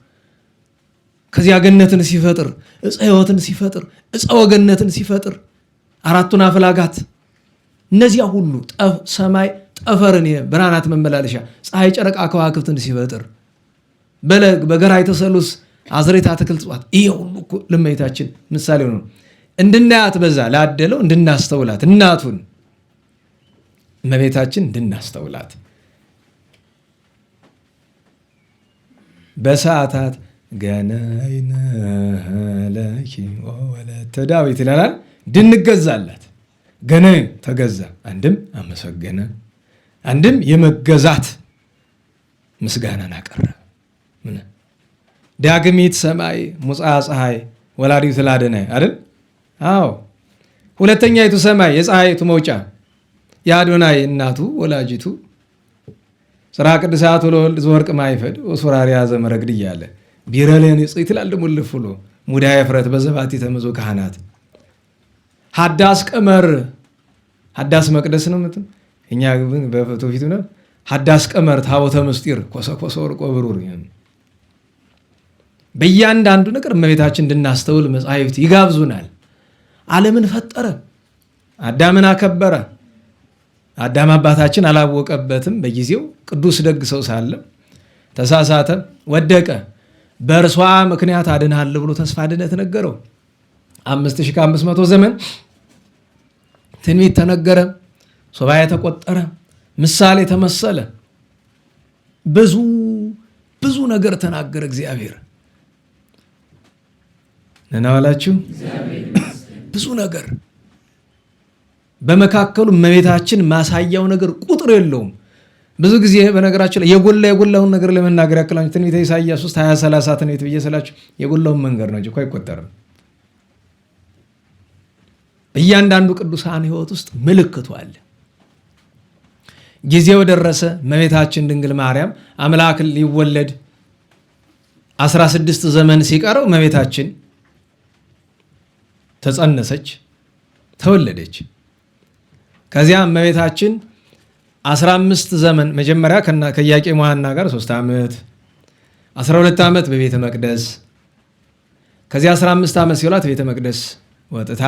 ከዚያ ገነትን ሲፈጥር፣ ዕፀ ሕይወትን ሲፈጥር፣ ዕፀ ወገነትን ሲፈጥር፣ 4ቱን አፍላጋት እነዚያ ሁሉ ሰማይ ጠፈርን ብርሃናት መመላለሻ ፀሐይ፣ ጨረቃ፣ ከዋክብትን ሲፈጥር በገራይተ ሰሉስ አዝሬት አትክልት እጽዋት ይሄ ሁሉ ለእመቤታችን ምሳሌ ነው። እንድናያት በዛ ላደለው እንድናስተውላት እናቱን እመቤታችን እንድናስተውላት በሰዓታት ገናይነ ለኪ ወለተ ዳዊት ይላል። እንድንገዛላት ገናይ ተገዛ፣ አንድም አመሰገነ፣ አንድም የመገዛት ምስጋናን አቀረበ። ዳግሚት ሰማይ ሙጽአ ፀሐይ ወላዲቱ ለአደናይ አይደል? አዎ። ሁለተኛይቱ ሰማይ የፀሐይቱ መውጫ የአዶናይ እናቱ ወላጅቱ ጽርሐ ቅድሳት ወለወልድ ዘወርቅ ማይፈድ ወሱራሪያ ዘመረግድ እያለ ቢረለን ጽይት ይላል። ደግሞ ልፍሎ ሙዳየ ፍረት በዘባቲ ተመዞ ካህናት ሀዳስ ቀመር ሀዳስ መቅደስ ነው ምትም እኛ ግን በፎቶ ፊቱ ነው። ሀዳስ ቀመር ታቦተ ምስጢር ኮሰኮሰ ወርቆ ብሩር በእያንዳንዱ ነገር እመቤታችን እንድናስተውል መጻሕፍት ይጋብዙናል። ዓለምን ፈጠረ፣ አዳምን አከበረ። አዳም አባታችን አላወቀበትም። በጊዜው ቅዱስ ደግ ሰው ሳለ ተሳሳተ፣ ወደቀ። በእርሷ ምክንያት አድንሃለሁ ብሎ ተስፋ ድነት ነገረው። 5500 ዘመን ትንቢት ተነገረ፣ ሱባኤ ተቆጠረ፣ ምሳሌ ተመሰለ። ብዙ ነገር ተናገረ እግዚአብሔር። ነናዋላችሁ ብዙ ነገር በመካከሉ እመቤታችን ማሳያው ነገር ቁጥር የለውም። ብዙ ጊዜ በነገራችን ላይ የጎላውን ነገር ለመናገር ያክላችሁ ትንቢተ ኢሳይያስ 3:20-30 ትንቢት ብዬ ስላችሁ የጎላውን መንገር ነው እንጂ እኮ አይቆጠርም። በእያንዳንዱ ቅዱሳን ሕይወት ውስጥ ምልክቱ አለ። ጊዜው ደረሰ። እመቤታችን ድንግል ማርያም አምላክ ሊወለድ 16 ዘመን ሲቀረው እመቤታችን ተጸነሰች፣ ተወለደች። ከዚያ እመቤታችን 15 ዘመን መጀመሪያ ከኢያቄም ወሐና ጋር 3 ዓመት 12 ዓመት በቤተ መቅደስ፣ ከዚያ 15 ዓመት ሲውላት ቤተ መቅደስ ወጥታ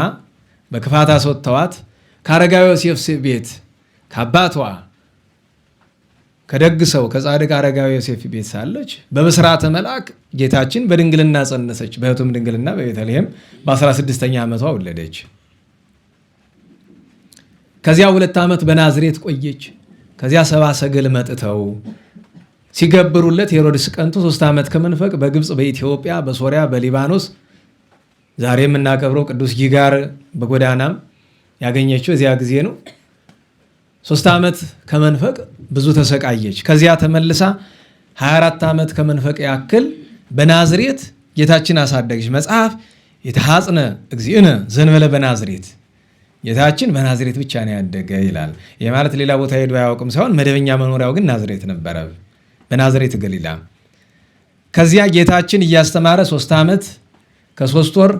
በክፋት አስወጥተዋት ከአረጋዊ ዮሴፍ ቤት ከአባቷ ከደግ ሰው ከጻድቅ አረጋዊ ዮሴፍ ቤት ሳለች በብስራተ መልአክ ጌታችን በድንግልና ጸነሰች። በሕቱም ድንግልና በቤተልሔም በ16ኛ ዓመቷ ወለደች። ከዚያ 2 ዓመት በናዝሬት ቆየች። ከዚያ 70 ሰገል መጥተው ሲገብሩለት ሄሮድስ ቀንቶ 3 ዓመት ከመንፈቅ በግብፅ፣ በኢትዮጵያ፣ በሶሪያ፣ በሊባኖስ ዛሬ የምናከብረው ቅዱስ ጊጋር በጎዳናም ያገኘችው እዚያ ጊዜ ነው። 3 ዓመት ከመንፈቅ ብዙ ተሰቃየች። ከዚያ ተመልሳ 24 ዓመት ከመንፈቅ ያክል በናዝሬት ጌታችን አሳደገች። መጽሐፍ የተሐጽነ እግዚእነ ዘንበለ በናዝሬት ጌታችን በናዝሬት ብቻ ነው ያደገ ይላል። ይህ ማለት ሌላ ቦታ ሄዶ አያውቅም ሳይሆን መደበኛ መኖሪያው ግን ናዝሬት ነበረ፣ በናዝሬት ገሊላ። ከዚያ ጌታችን እያስተማረ 3 ዓመት ከ3 ወር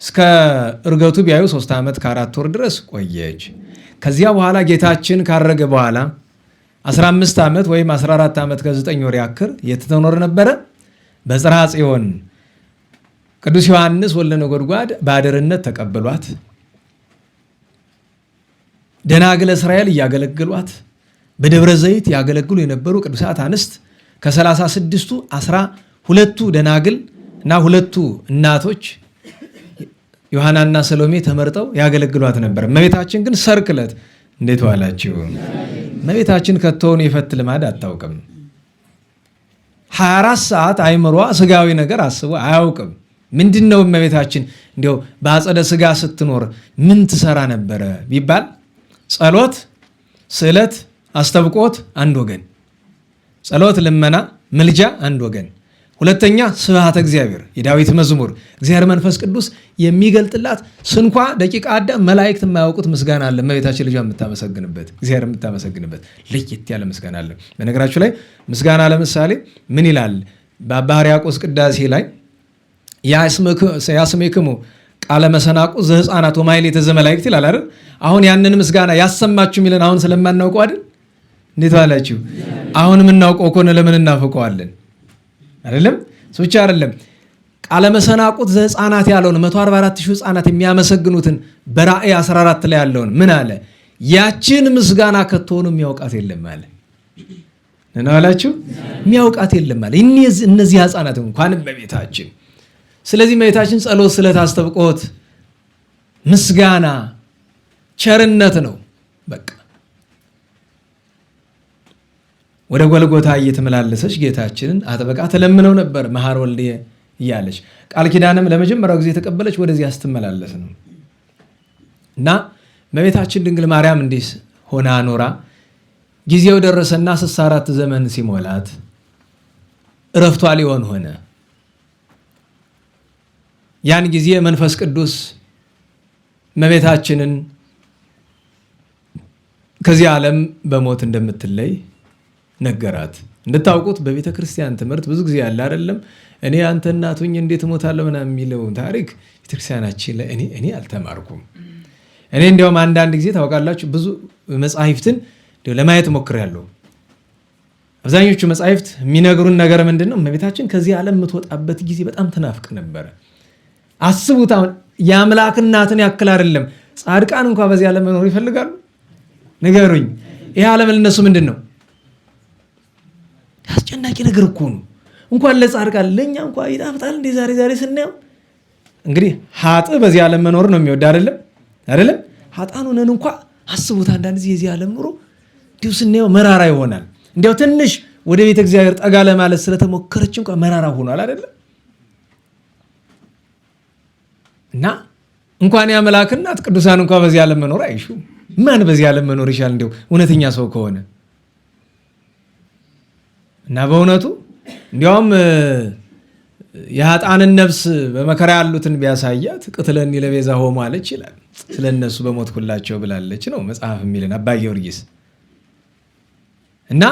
እስከ እርገቱ ቢያዩ 3 ዓመት ከ4 ወር ድረስ ቆየች። ከዚያ በኋላ ጌታችን ካረገ በኋላ 15 ዓመት ወይም 14 ዓመት ከ9 ወር ያክል የተኖረ ነበረ በጽርሐ ጽዮን። ቅዱስ ዮሐንስ ወልደ ነጎድጓድ በአደርነት ተቀበሏት። ደናግለ እስራኤል እያገለግሏት በደብረ ዘይት ያገለግሉ የነበሩ ቅዱሳት አንስት ከ36ቱ 12ቱ ደናግል እና 2ቱ እናቶች ዮሐናና ሰሎሜ ተመርጠው ያገለግሏት ነበር። እመቤታችን ግን ሰርክለት እንዴት ዋላችሁ? እመቤታችን ከቶውን የፈት ልማድ አታውቅም። 24 ሰዓት አይምሯ ስጋዊ ነገር አስቦ አያውቅም። ምንድነው እመቤታችን እንዲያው በአጸደ ስጋ ስትኖር ምን ትሰራ ነበረ ቢባል ጸሎት፣ ስዕለት፣ አስተብቆት አንድ ወገን፣ ጸሎት፣ ልመና፣ ምልጃ አንድ ወገን፣ ሁለተኛ ስብሐተ እግዚአብሔር የዳዊት መዝሙር እግዚአብሔር መንፈስ ቅዱስ የሚገልጥላት ስንኳ ደቂቀ አዳም መላእክት የማያውቁት ምስጋና አለ። እመቤታችን ልጇ የምታመሰግንበት እግዚአብሔር የምታመሰግንበት ለየት ያለ ምስጋና አለ። በነገራችሁ ላይ ምስጋና ለምሳሌ ምን ይላል? በአባ ሕርያቆስ ቅዳሴ ላይ ያስሜክሙ ቃለ መሰናቁ ዘሕፃናት ወማሕሌተ ዘመላእክት ይላል አይደል? አሁን ያንን ምስጋና ያሰማችሁ የሚለን አሁን ስለማናውቀው አይደል? እንዴት ባላችሁ አሁን የምናውቀው ከሆነ ለምን እናፈቀዋለን? አይደለም ብቻ አይደለም። ቃለ መሰናቁት ዘሕፃናት ያለውን 144,000 ሕፃናት የሚያመሰግኑትን በራእይ 14 ላይ ያለውን ምን አለ? ያችን ምስጋና ከቶኑ የሚያውቃት የለም አለ። እናላችሁ የሚያውቃት የለም አለ። እነዚህ ሕፃናት እንኳን በቤታችን። ስለዚህ እመቤታችን ጸሎት፣ ስለት፣ አስተብቆት፣ ምስጋና፣ ቸርነት ነው። በቃ ወደ ጎልጎታ እየተመላለሰች ጌታችንን አጥብቃ ተለምነው ነበር መሐር ወልድየ እያለች። ቃል ኪዳንም ለመጀመሪያው ጊዜ የተቀበለች ወደዚህ ስትመላለስ ነው። እና እመቤታችን ድንግል ማርያም እንዲህ ሆና ኖራ ጊዜው ደረሰና 64 ዘመን ሲሞላት እረፍቷ ሊሆን ሆነ። ያን ጊዜ መንፈስ ቅዱስ እመቤታችንን ከዚህ ዓለም በሞት እንደምትለይ ነገራት። እንድታውቁት በቤተ ክርስቲያን ትምህርት ብዙ ጊዜ ያለ አይደለም። እኔ አንተ እናት ሆኜ እንዴት እሞታለሁ ምናምን የሚለውን ታሪክ ቤተክርስቲያናችን ላይ እኔ አልተማርኩም። እኔ እንዲያውም አንዳንድ ጊዜ ታውቃላችሁ ብዙ መጻሕፍትን ለማየት ሞክሬያለሁ። አብዛኞቹ መጻሕፍት የሚነግሩን ነገር ምንድን ነው? እመቤታችን ከዚህ ዓለም የምትወጣበት ጊዜ በጣም ትናፍቅ ነበረ። አስቡት፣ አሁን የአምላክ እናትን ያክል አይደለም ጻድቃን እንኳ በዚህ ዓለም መኖር ይፈልጋሉ። ንገሩኝ፣ ይህ ዓለም ለነሱ ምንድን ነው? አስጨናቂ ነገር እኮ ነው። እንኳን ለጻድቃን ለእኛ እንኳ ይጣፍጣል እንዴ ዛሬ ስናየው። እንግዲህ ኃጥእ በዚህ ዓለም መኖር ነው የሚወድ አይደለም። ኃጥአን ሆነን እንኳ አስቡት፣ አንዳንድ ጊዜ የዚህ ዓለም ኑሮ እንዲሁ ስናየው መራራ ይሆናል። እንዲያው ትንሽ ወደ ቤተ እግዚአብሔር ጠጋ ለማለት ስለተሞከረች እንኳ መራራ ሆኗል አይደለም። እና እንኳን የአምላክ እናት ቅዱሳን እንኳ በዚህ ዓለም መኖር አይሹም። ማን በዚህ ዓለም መኖር ይሻል እንዲያው እውነተኛ ሰው ከሆነ? እና በእውነቱ እንዲያውም የኃጥአንን ነፍስ በመከራ ያሉትን ቢያሳያት ቅትለኒ ለቤዛ ሆሙ አለች ይላል። ስለነሱ በሞትኩላቸው ብላለች ነው መጽሐፍ የሚለን አባ ጊዮርጊስ። እና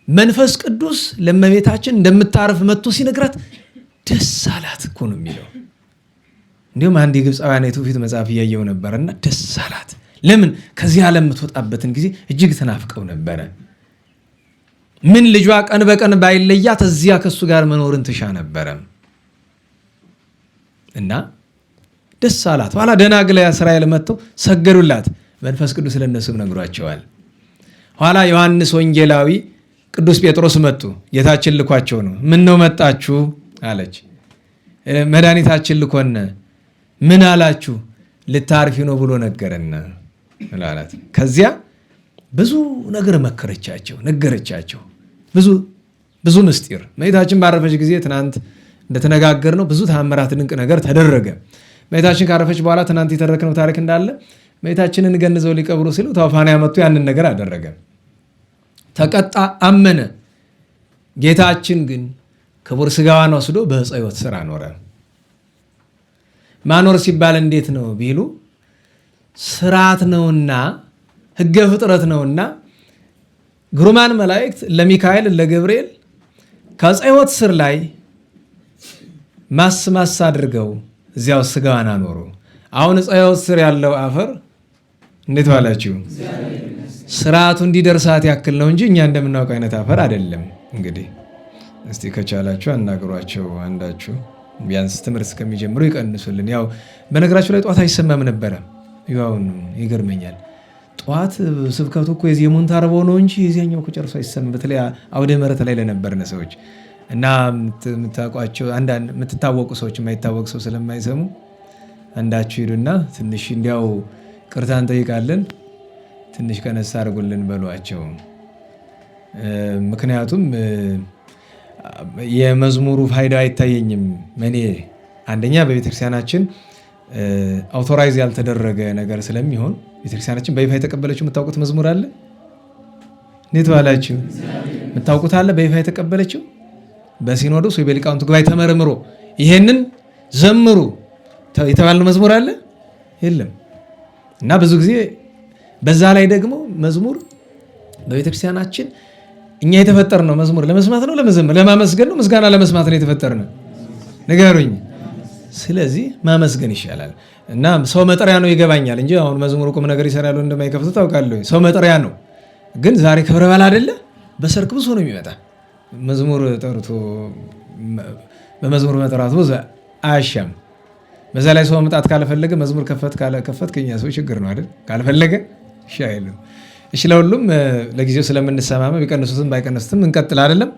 መንፈስ ቅዱስ ለእመቤታችን እንደምታርፍ መጥቶ ሲነግራት ደስ አላት እኮ ነው የሚለው። እንዲሁም አንድ የግብፃውያን የትውፊት መጽሐፍ እያየው ነበርና ደስ አላት። ለምን? ከዚህ ዓለም የምትወጣበትን ጊዜ እጅግ ተናፍቀው ነበረ። ምን ልጇ ቀን በቀን ባይለያት እዚያ ከሱ ጋር መኖርን ትሻ ነበረ እና ደስ አላት። ኋላ ደናግል እስራኤል መጥተው ሰገዱላት። መንፈስ ቅዱስ ለነሱም ነግሯቸዋል። ኋላ ዮሐንስ ወንጌላዊ፣ ቅዱስ ጴጥሮስ መጡ። ጌታችን ልኳቸው ነው። ምን ነው መጣችሁ አለች። መድኃኒታችን ልኮነ። ምን አላችሁ? ልታርፊ ነው ብሎ ነገረን አላት። ከዚያ ብዙ ነገር መከረቻቸው፣ ነገረቻቸው። ብዙ ምስጢር። እመቤታችን ባረፈች ጊዜ ትናንት እንደተነጋገር ነው ብዙ ተአምራት ድንቅ ነገር ተደረገ። እመቤታችን ካረፈች በኋላ ትናንት የተረክነው ታሪክ እንዳለ እመቤታችንን ገንዘው ሊቀብሩ ሲሉ ታውፋንያ መጥቶ ያንን ነገር አደረገ። ተቀጣ፣ አመነ። ጌታችን ግን ክቡር ስጋዋን ወስዶ በዕፀ ሕይወት ስር አኖረ። ማኖር ሲባል እንዴት ነው ቢሉ ስርዓት ነውና ሕገ ፍጥረት ነውና ግሩማን መላእክት ለሚካኤል ለገብርኤል ከዕፀ ሕይወት ስር ላይ ማስ አድርገው እዚያው ስጋዋን አኖሩ። አሁን ዕፀ ሕይወት ስር ያለው አፈር እንዴት ዋላችሁ? ስርዓቱ እንዲደርሳት ያክል ነው እንጂ እኛ እንደምናውቀው አይነት አፈር አይደለም። እንግዲህ እስቲ ከቻላችሁ አናግሯቸው አንዳችሁ ቢያንስ ትምህርት እስከሚጀምሩ ይቀንሱልን። ያው በነገራችሁ ላይ ጠዋት አይሰማም ነበረ። ያው ይገርመኛል። ጠዋት ስብከቱ እኮ የዜሙን ታርበው ነው እንጂ የዚያኛው እኮ ጨርሶ አይሰማም። በተለይ አውደ ምሕረት ላይ ለነበርን ሰዎች እና የምታውቋቸው አንዳንድ የምትታወቁ ሰዎች የማይታወቅ ሰው ስለማይሰሙ አንዳችሁ ሂዱና ትንሽ እንዲያው ቅርታ እንጠይቃለን ትንሽ ቀነሳ አድርጉልን በሏቸው። ምክንያቱም የመዝሙሩ ፋይዳ አይታየኝም። እኔ አንደኛ በቤተክርስቲያናችን አውቶራይዝ ያልተደረገ ነገር ስለሚሆን ቤተክርስቲያናችን በይፋ የተቀበለችው የምታውቁት መዝሙር አለ? እንዴት ባላችሁ የምታውቁት አለ? በይፋ የተቀበለችው በሲኖዶስ ወይ በሊቃውንት ጉባኤ ተመርምሮ ይሄንን ዘምሩ የተባለ መዝሙር አለ የለም። እና ብዙ ጊዜ በዛ ላይ ደግሞ መዝሙር በቤተክርስቲያናችን እኛ የተፈጠርነው መዝሙር ለመስማት ነው ለመዘመር ለማመስገን ነው ምስጋና ለመስማት ነው የተፈጠርነው? ንገሩኝ። ስለዚህ ማመስገን ይሻላል። እና ሰው መጠሪያ ነው ይገባኛል እንጂ አሁን መዝሙር ቁም ነገር ይሰራሉ እንደማይከፍቱ ታውቃለሁ። ሰው መጠሪያ ነው። ግን ዛሬ ክብረ በዓል አይደለ? በሰርክ ብዙ ነው የሚመጣ መዝሙር ጠርቶ በመዝሙር መጠራቱ ብዙ አያሻም። በዛ ላይ ሰው መምጣት ካልፈለገ መዝሙር ከፈት ከኛ ሰው ችግር ነው አይደል? ካልፈለገ እሺ አይልም። እሺ ለሁሉም ለጊዜው ስለምንሰማማ ቢቀንሱትም ባይቀንሱትም እንቀጥል አይደለም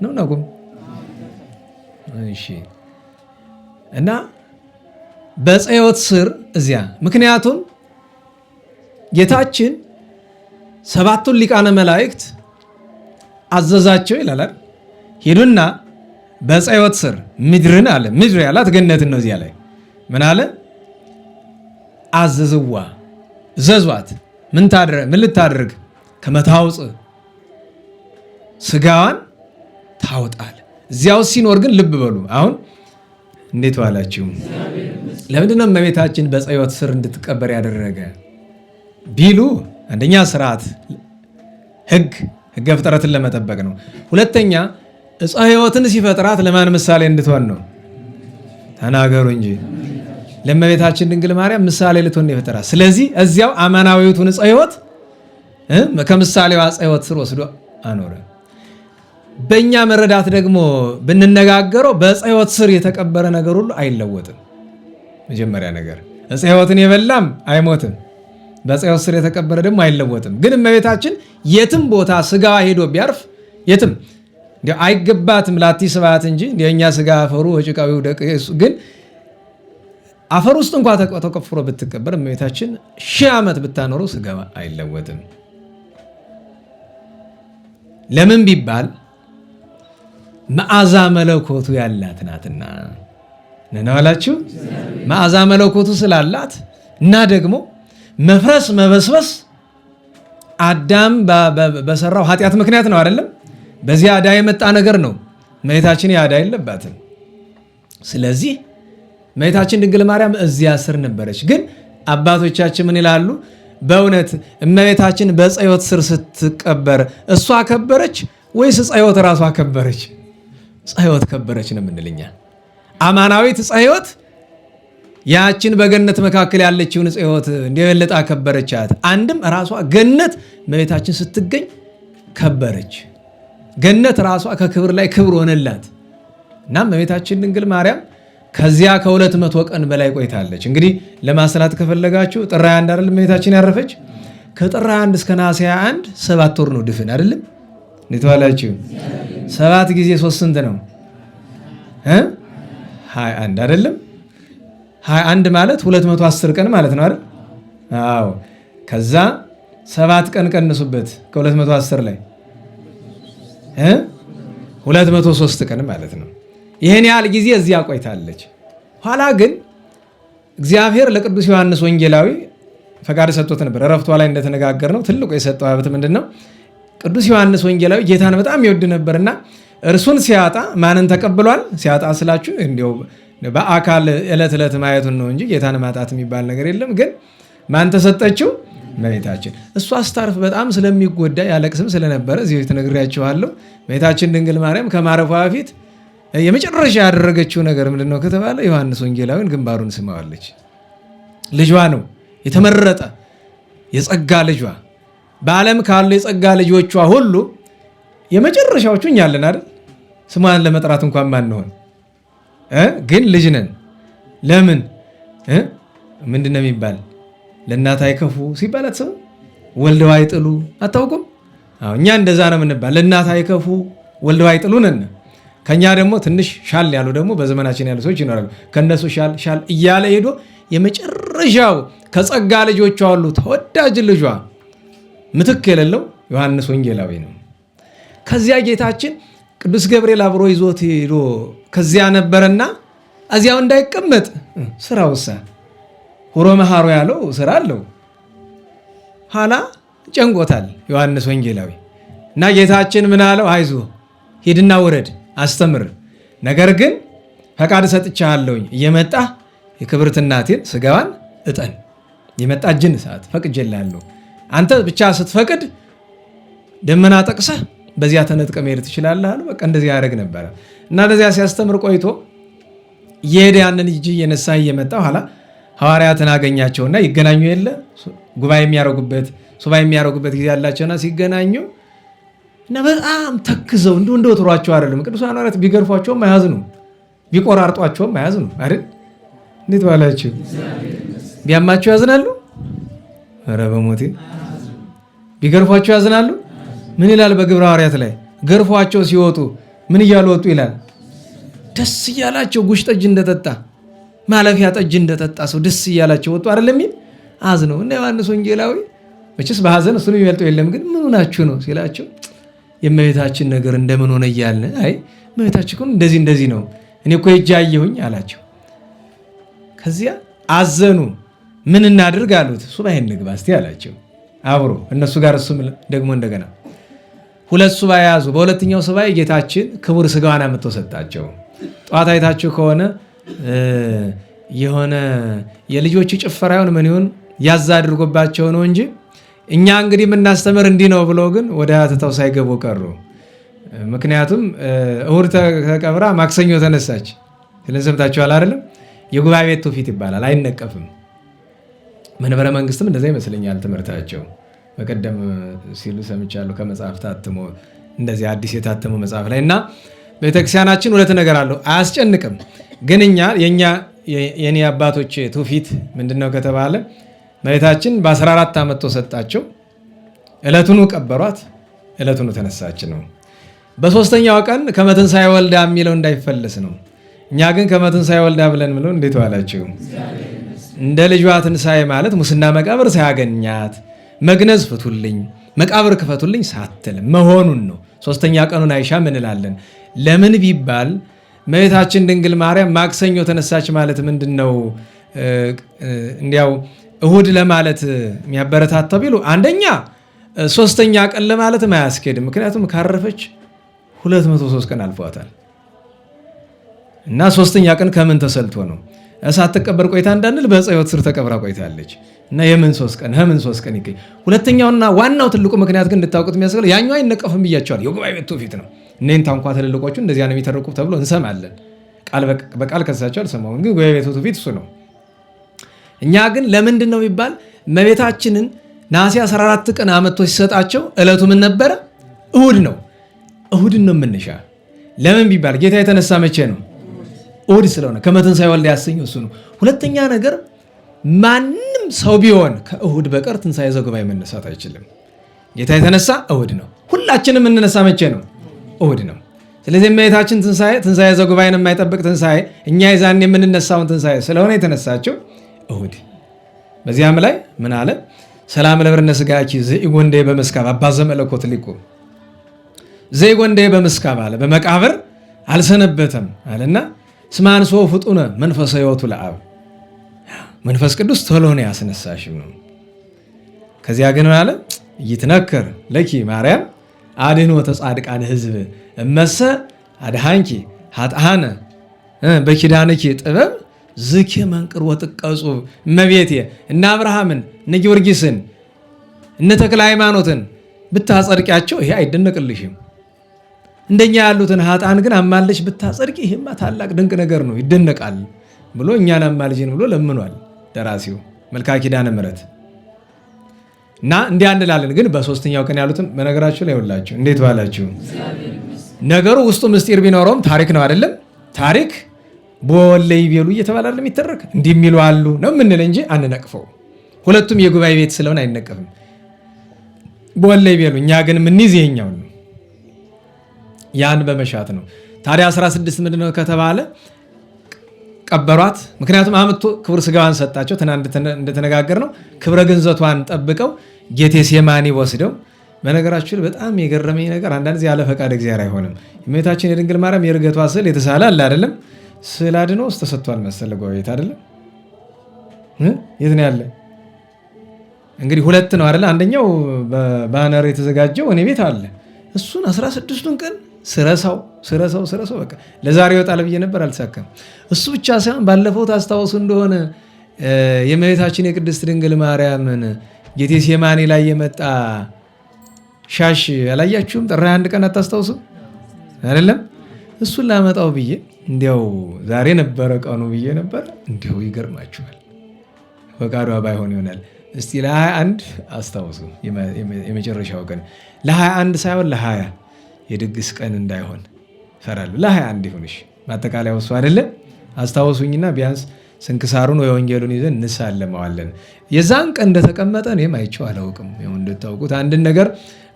ነው ናቁም። እሺ እና በፀዮት ስር እዚያ ምክንያቱም ጌታችን 7ቱን ሊቃነ መላእክት አዘዛቸው ይላል። ሄዱና በፀዮት ስር ምድርን አለ። ምድር ያላት ገነት ነው። እዚያ ላይ ምን አለ? አዘዝዋ ዘዟት ምን ልታደርግ? ከመታውፅ ስጋዋን ታወጣል። እዚያው ሲኖር ግን ልብ በሉ። አሁን እንዴት ዋላችሁ? ለምንድነው እመቤታችን በፀዮት ስር እንድትቀበር ያደረገ ቢሉ፣ አንደኛ ስርዓት ሕገ ፍጥረትን ለመጠበቅ ነው። ሁለተኛ ዕፀ ሕይወትን ሲፈጥራት ለማን ምሳሌ እንድትሆን ነው? ተናገሩ እንጂ። ለእመቤታችን ድንግል ማርያም ምሳሌ ልትሆን የፈጠራት። ስለዚህ እዚያው አማናዊቱን ዕፀ ሕይወት ከምሳሌዋ ዕፀ ሕይወት ስር ወስዶ አኖረ። በእኛ መረዳት ደግሞ ብንነጋገረው በዕፀ ሕይወት ስር የተቀበረ ነገር ሁሉ አይለወጥም። መጀመሪያ ነገር ዕፀ ሕይወትን የበላም አይሞትም፣ በዕፀ ሕይወት ስር የተቀበረ ደግሞ አይለወጥም። ግን እመቤታችን የትም ቦታ ስጋዋ ሄዶ ቢያርፍ የትም አይገባትም ላቲ ስብሐት እንጂ የእኛ ስጋ አፈሩ ወጭቃዊው ደቅ ግን አፈር ውስጥ እንኳ ተቆፍሮ ብትቀበር እመቤታችን 1000 ዓመት ብታኖረው ስጋዋ አይለወጥም። ለምን ቢባል መዓዛ መለኮቱ ያላት ናትና ነው አላችሁ። መዓዛ መለኮቱ ስላላት እና ደግሞ መፍረስ መበስበስ አዳም በሰራው ኃጢአት ምክንያት ነው አይደለም? በዚያ ዕዳ የመጣ ነገር ነው። እመቤታችን ዕዳ የለባትም። ስለዚህ እመቤታችን ድንግል ማርያም እዚያ ስር ነበረች። ግን አባቶቻችን ምን ይላሉ? በእውነት እመቤታችን በፀዮት ስር ስትቀበር እሷ ከበረች ወይስ ፀዮት ራሷ ከበረች? ፀዮት ከበረች ነው የምንልኛ። አማናዊት ፀዮት ያችን በገነት መካከል ያለችውን ፀዮት እንደበለጠ ከበረቻት። አንድም ራሷ ገነት እመቤታችን ስትገኝ ከበረች። ገነት ራሷ ከክብር ላይ ክብር ሆነላት እና እመቤታችን ድንግል ማርያም ከዚያ ከ200 ቀን በላይ ቆይታለች። እንግዲህ ለማስላት ከፈለጋችሁ ጥር 21 አይደል እመቤታችን ያረፈች? ከጥር 21 እስከ ነሐሴ 21 7 ወር ነው ድፍን አይደለም? እንዴት ዋላችሁ? 7 ጊዜ 3 ስንት ነው? 21 አይደለም? 21 ማለት 210 ቀን ማለት ነው አይደል? አዎ። ከዛ 7 ቀን ቀንሱበት ከ210 ላይ 203 ቀን ማለት ነው። ይህን ያህል ጊዜ እዚያ ቆይታለች። ኋላ ግን እግዚአብሔር ለቅዱስ ዮሐንስ ወንጌላዊ ፈቃድ ሰጥቶት ነበር። እረፍቷ ላይ እንደተነጋገር ነው ትልቁ የሰጠው ሀብት ምንድን ነው? ቅዱስ ዮሐንስ ወንጌላዊ ጌታን በጣም ይወድ ነበርና እርሱን ሲያጣ ማንን ተቀብሏል? ሲያጣ ስላችሁ እንዲያው በአካል ዕለት ዕለት ማየቱን ነው እንጂ ጌታን ማጣት የሚባል ነገር የለም። ግን ማን ተሰጠችው? እመቤታችን። እሷ ስታርፍ በጣም ስለሚጎዳ ያለቅስም ስለነበረ እዚህ ተነግሬያችኋለሁ። እመቤታችን ድንግል ማርያም ከማረፏ በፊት የመጨረሻ ያደረገችው ነገር ምንድነው ከተባለ ዮሐንስ ወንጌላዊን ግንባሩን ስማዋለች። ልጇ ነው የተመረጠ የጸጋ ልጇ። በዓለም ካሉ የጸጋ ልጆቿ ሁሉ የመጨረሻዎቹ እኛ አለን አይደል? ስሟን ለመጥራት እንኳን ማንሆን ግን ልጅ ነን። ለምን ምንድነው የሚባል ለእናት አይከፉ ሲባል አትሰሙ? ወልደው አይጥሉ አታውቁም? አዎ እኛ እንደዛ ነው የምንባል። ለእናት አይከፉ ወልደው አይጥሉ ነን። ከኛ ደግሞ ትንሽ ሻል ያሉ ደግሞ በዘመናችን ያሉ ሰዎች ይኖራሉ። ከነሱ ሻል ሻል እያለ ሄዶ የመጨረሻው ከጸጋ ልጆቿ ሁሉ ተወዳጅ ልጇ ምትክ የሌለው ዮሐንስ ወንጌላዊ ነው። ከዚያ ጌታችን ቅዱስ ገብርኤል አብሮ ይዞት ሄዶ ከዚያ ነበረና እዚያው እንዳይቀመጥ ስራ ወሳ ሁሮ መሃሮ ያለው ስራ አለው። ኋላ ጨንቆታል ዮሐንስ ወንጌላዊ እና ጌታችን ምን አለው? አይዞ ሂድና ውረድ አስተምር፣ ነገር ግን ፈቃድ ሰጥቻለሁኝ እየመጣ የክብርት እናቴን ስጋዋን እጠን፣ የመጣ እጅን ሰዓት ፈቅጄልሃለሁ፣ አንተ ብቻ ስትፈቅድ ደመና ጠቅሰህ በዚያ ተነጥቀ መሄድ ትችላለህ አሉ። በቃ እንደዚህ ያደርግ ነበረ እና እንደዚያ ሲያስተምር ቆይቶ እየሄደ ያንን እጅ እየነሳ እየመጣ ኋላ ሐዋርያትን አገኛቸውና ይገናኙ የለ ጉባኤ የሚያደርጉበት ሱባኤ የሚያደርጉበት ጊዜ ያላቸውና ሲገናኙ እና በጣም ተክዘው እንደ ወትሯቸው አይደለም። ቅዱሳን ሐዋርያት ቢገርፏቸውም አያዝኑ፣ ቢቆራርጧቸውም አያዝኑ አይደል? እንዴት ባላችሁ ቢያማቸው ያዝናሉ? ኧረ በሞቴ ቢገርፏቸው ያዝናሉ? ምን ይላል በግብረ ሐዋርያት ላይ? ገርፏቸው ሲወጡ ምን እያሉ ወጡ ይላል? ደስ እያላቸው ጉሽ ጠጅ እንደጠጣ ማለፊያ ጠጅ እንደጠጣ ሰው ደስ እያላቸው ወጡ አይደለም የሚል አዝነው እና ዮሐንስ ወንጌላዊ መቼስ በሐዘን እሱን የሚበልጠው የለም፣ ግን ምን ሆናችሁ ነው ሲላቸው የእመቤታችን ነገር እንደምን ሆነ እያልን አይ እመቤታችን እኮ እንደዚህ ነው እኔ እኮ ሄጄ አየሁኝ አላቸው። ከዚያ አዘኑ። ምን እናድርግ አሉት። ሱባኤ እንግባ እስቲ አላቸው። አብሮ እነሱ ጋር እሱም ደግሞ እንደገና 2 ሱባኤ ያዙ። በሁለተኛው ሱባኤ ጌታችን ክቡር ስጋዋን አምጥቶ ሰጣቸው። ጠዋት አይታችሁ ከሆነ የሆነ የልጆቹ ጭፈራ ይሁን ምን ይሁን ያዛ አድርጎባቸው ነው እንጂ እኛ እንግዲህ የምናስተምር እንዲህ ነው ብሎ ግን ወደ ትተው ሳይገቡ ቀሩ። ምክንያቱም እሑድ ተቀብራ ማክሰኞ ተነሳች። ስለሰምታችኋል አይደለም? የጉባኤ ቤት ትውፊት ይባላል፣ አይነቀፍም። መንበረ መንግስትም እንደዛ ይመስለኛል ትምህርታቸው። በቀደም ሲሉ ሰምቻለሁ ከመጽሐፍ ታትሞ እንደዚህ አዲስ የታተመው መጽሐፍ ላይ እና ቤተክርስቲያናችን 2 ነገር አለው፣ አያስጨንቅም። ግን የኔ አባቶች ትውፊት ምንድነው ከተባለ እመቤታችን በ14 ዓመት ተሰጣቸው። ዕለቱኑ ቀበሯት፣ ዕለቱኑ ተነሳች ነው። በ3ኛው ቀን ከመትንሣኤ ወልዳ የሚለው እንዳይፈለስ ነው። እኛ ግን ከመትንሣኤ ወልዳ ብለን ምለው እንዴት ዋላችሁ? እንደ ልጇ ትንሣኤ ማለት ሙስና መቃብር ሳያገኛት መግነዝ ፍቱልኝ መቃብር ክፈቱልኝ ሳትል መሆኑን ነው። 3ኛ ቀኑን አይሻም እንላለን። ለምን ቢባል እመቤታችን ድንግል ማርያም ማክሰኞ ተነሳች ማለት ምንድን ነው? እንዲያው እሁድ ለማለት የሚያበረታታ ቢሉ አንደኛ 3ኛ ቀን ለማለት አያስኬድም። ምክንያቱም ካረፈች 203 ቀን አልፏታል እና 3ኛ ቀን ከምን ተሰልቶ ነው? እሳት ተቀበር ቆይታ እንዳንል በዕፀ ሕይወት ስር ተቀብራ ቆይታለች እና የምን 3 ቀን ከምን 3 ቀን ይገኝ። ሁለተኛውና ዋናው ትልቁ ምክንያት ግን እንድታውቁት የሚያስፈልግ ያኛው አይነቀፍም ብያቸዋል። የጉባኤ ቤት ትውፊት ነው። እኔን ታንኳ ትልልቆቹ እንደዚያ ነው የሚተርቁ ተብሎ እንሰማለን። ቃል በቃል ከሳቸው አልሰማሁም፣ ግን ጉባኤ ቤቱ ትውፊት እሱ ነው። እኛ ግን ለምንድን ነው ቢባል እመቤታችንን ነሐሴ 14 ቀን አመጥቶ ሲሰጣቸው ዕለቱ ምን ነበረ? እሁድ ነው። እሁድን ነው የምንሻ። ለምን ቢባል ጌታ የተነሳ መቼ ነው? እሁድ ስለሆነ ከመትንሣኤ ወልዳ ያሰኘው እሱ ነው። ሁለተኛ ነገር ማንም ሰው ቢሆን ከእሁድ በቀር ትንሣኤ ዘጉባኤ መነሳት አይችልም። ጌታ የተነሳ እሁድ ነው። ሁላችንም የምንነሳ መቼ ነው? እሁድ ነው። ስለዚህ እመቤታችን ትንሣኤ ዘጉባኤን የማይጠብቅ ትንሣኤ እኛ ይዛን የምንነሳውን ትንሣኤ ስለሆነ የተነሳቸው እሁድ። በዚያም ላይ ምን አለ? ሰላም ለብርነ ስጋኪ ዘኢጎንዴ በመስካብ አባ ዘመለኮት ሊቁ ዘይጎንዴ በመስካብ አለ። በመቃብር አልሰነበተም አለና ስማንሶ ፍጡነ መንፈሰ ሕይወቱ ለአብ መንፈስ ቅዱስ ቶሎ ነው ያስነሳሽም ነው። ከዚያ ግን አለ ይትነከር ለኪ ማርያም አድኅኖ ተጻድቃን ሕዝብ እመሰ አድኃንኪ ኃጥአነ በኪዳንኪ ጥበብ ዝኪ መንቅር ወጥቀጹ እመቤቴ እነ አብርሃምን እነ ጊዮርጊስን እነ ተክለ ሃይማኖትን ብታጸድቂያቸው ይሄ አይደነቅልሽም? እንደኛ ያሉትን ኃጥአን ግን አማለች ብታጸድቂ ይሄማ ታላቅ ድንቅ ነገር ነው፣ ይደነቃል ብሎ እኛን አማልጅን ብሎ ለምኗል ደራሲው መልካ ኪዳነ ምሕረት። እና እንዲህ አንላለን። ግን በ3ኛው ቀን ያሉትን በነገራችሁ ላይ ሁላችሁ እንዴት ዋላችሁ? ነገሩ ውስጡ ምስጢር ቢኖረውም ታሪክ ነው አይደለም? ታሪክ በወለይ ቤሉ እየተባለ የሚተረክ እንዲህ የሚሉ አሉ ነው የምንል እንጂ አንነቅፈው። ሁለቱም የጉባኤ ቤት ስለሆነ አይነቀፍም። በወለይ ቤሉ እኛ ግን የምንይዝ ይኸኛው ነው፣ ያን በመሻት ነው። ታዲያ 16 ምንድነው ከተባለ ቀበሯት። ምክንያቱም አምጥቶ ክቡር ስጋዋን ሰጣቸው። እንደተነጋገር ነው ክብረ ግንዘቷን ጠብቀው ጌቴሴማኒ ወስደው። በነገራችሁ በጣም የገረመኝ ነገር አንዳንድ ጊዜ ያለ ፈቃድ እግዚአብሔር አይሆንም። የእመቤታችን የድንግል ማርያም የርገቷ ስዕል የተሳለ አለ አይደለም? ስዕል አድኖ ውስጥ ተሰጥቷል መሰለ ጎቤት አይደለም? የት ነው ያለ? እንግዲህ 2 ነው አይደለ? አንደኛው በባነር የተዘጋጀው እኔ ቤት አለ። እሱን 16ቱን ቀን ስረሳው በቃ ለዛሬ ይወጣል ብዬ ነበር፣ አልተሳካም። እሱ ብቻ ሳይሆን ባለፈው ታስታውሱ እንደሆነ የእመቤታችን የቅድስት ድንግል ማርያምን ጌቴሴማኒ ላይ የመጣ ሻሽ አላያችሁም? ጥር 21 ቀን አታስታውሱ አይደለም? እሱን ላመጣው ብዬ እንዲያው ዛሬ ነበረ ቀኑ ብዬ ነበር። እንዲሁ ይገርማችኋል፣ ፈቃዷ ባይሆን ይሆናል። እስቲ ለ21 አስታውሱ፣ የመጨረሻው ቀን ለ21 ሳይሆን ለ20 የድግስ ቀን እንዳይሆን ፈራለሁ። ለ21 ይሁንሽ፣ ማጠቃለያው እሱ አይደለም? አስታውሱኝና ቢያንስ ስንክሳሩን ወይ ወንጌሉን ይዘን እንሳለመዋለን። የዛን ቀን እንደተቀመጠ እኔም አይቼው አላውቅም። እንድታውቁት አንድን ነገር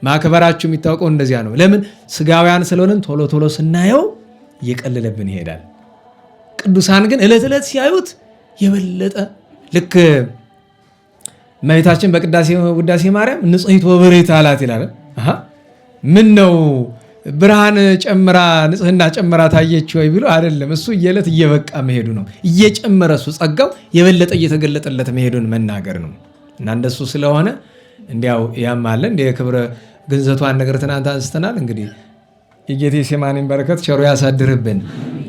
ማክበራችሁ የሚታወቀው እንደዚያ ነው። ለምን? ስጋውያን ስለሆንን ቶሎ ቶሎ ስናየው እየቀለለብን ይሄዳል። ቅዱሳን ግን ዕለት ዕለት ሲያዩት የበለጠ ልክ እመቤታችን በውዳሴ ማርያም ንጽሕት ወብርህት አላት ይላል። ምን ነው ብርሃን ጨምራ ንጽሕና ጨምራ ታየች ወይ ቢሉ አይደለም። እሱ የዕለት እየበቃ መሄዱ ነው። እየጨመረ እሱ ጸጋው የበለጠ እየተገለጠለት መሄዱን መናገር ነው። እና እንደሱ ስለሆነ እንዲያው ያማለ እንደ የክብረ ግንዘቷን ነገር ትናንት አንስተናል። እንግዲህ የጌቴሴማኒን በረከት ቸሮ ያሳድርብን።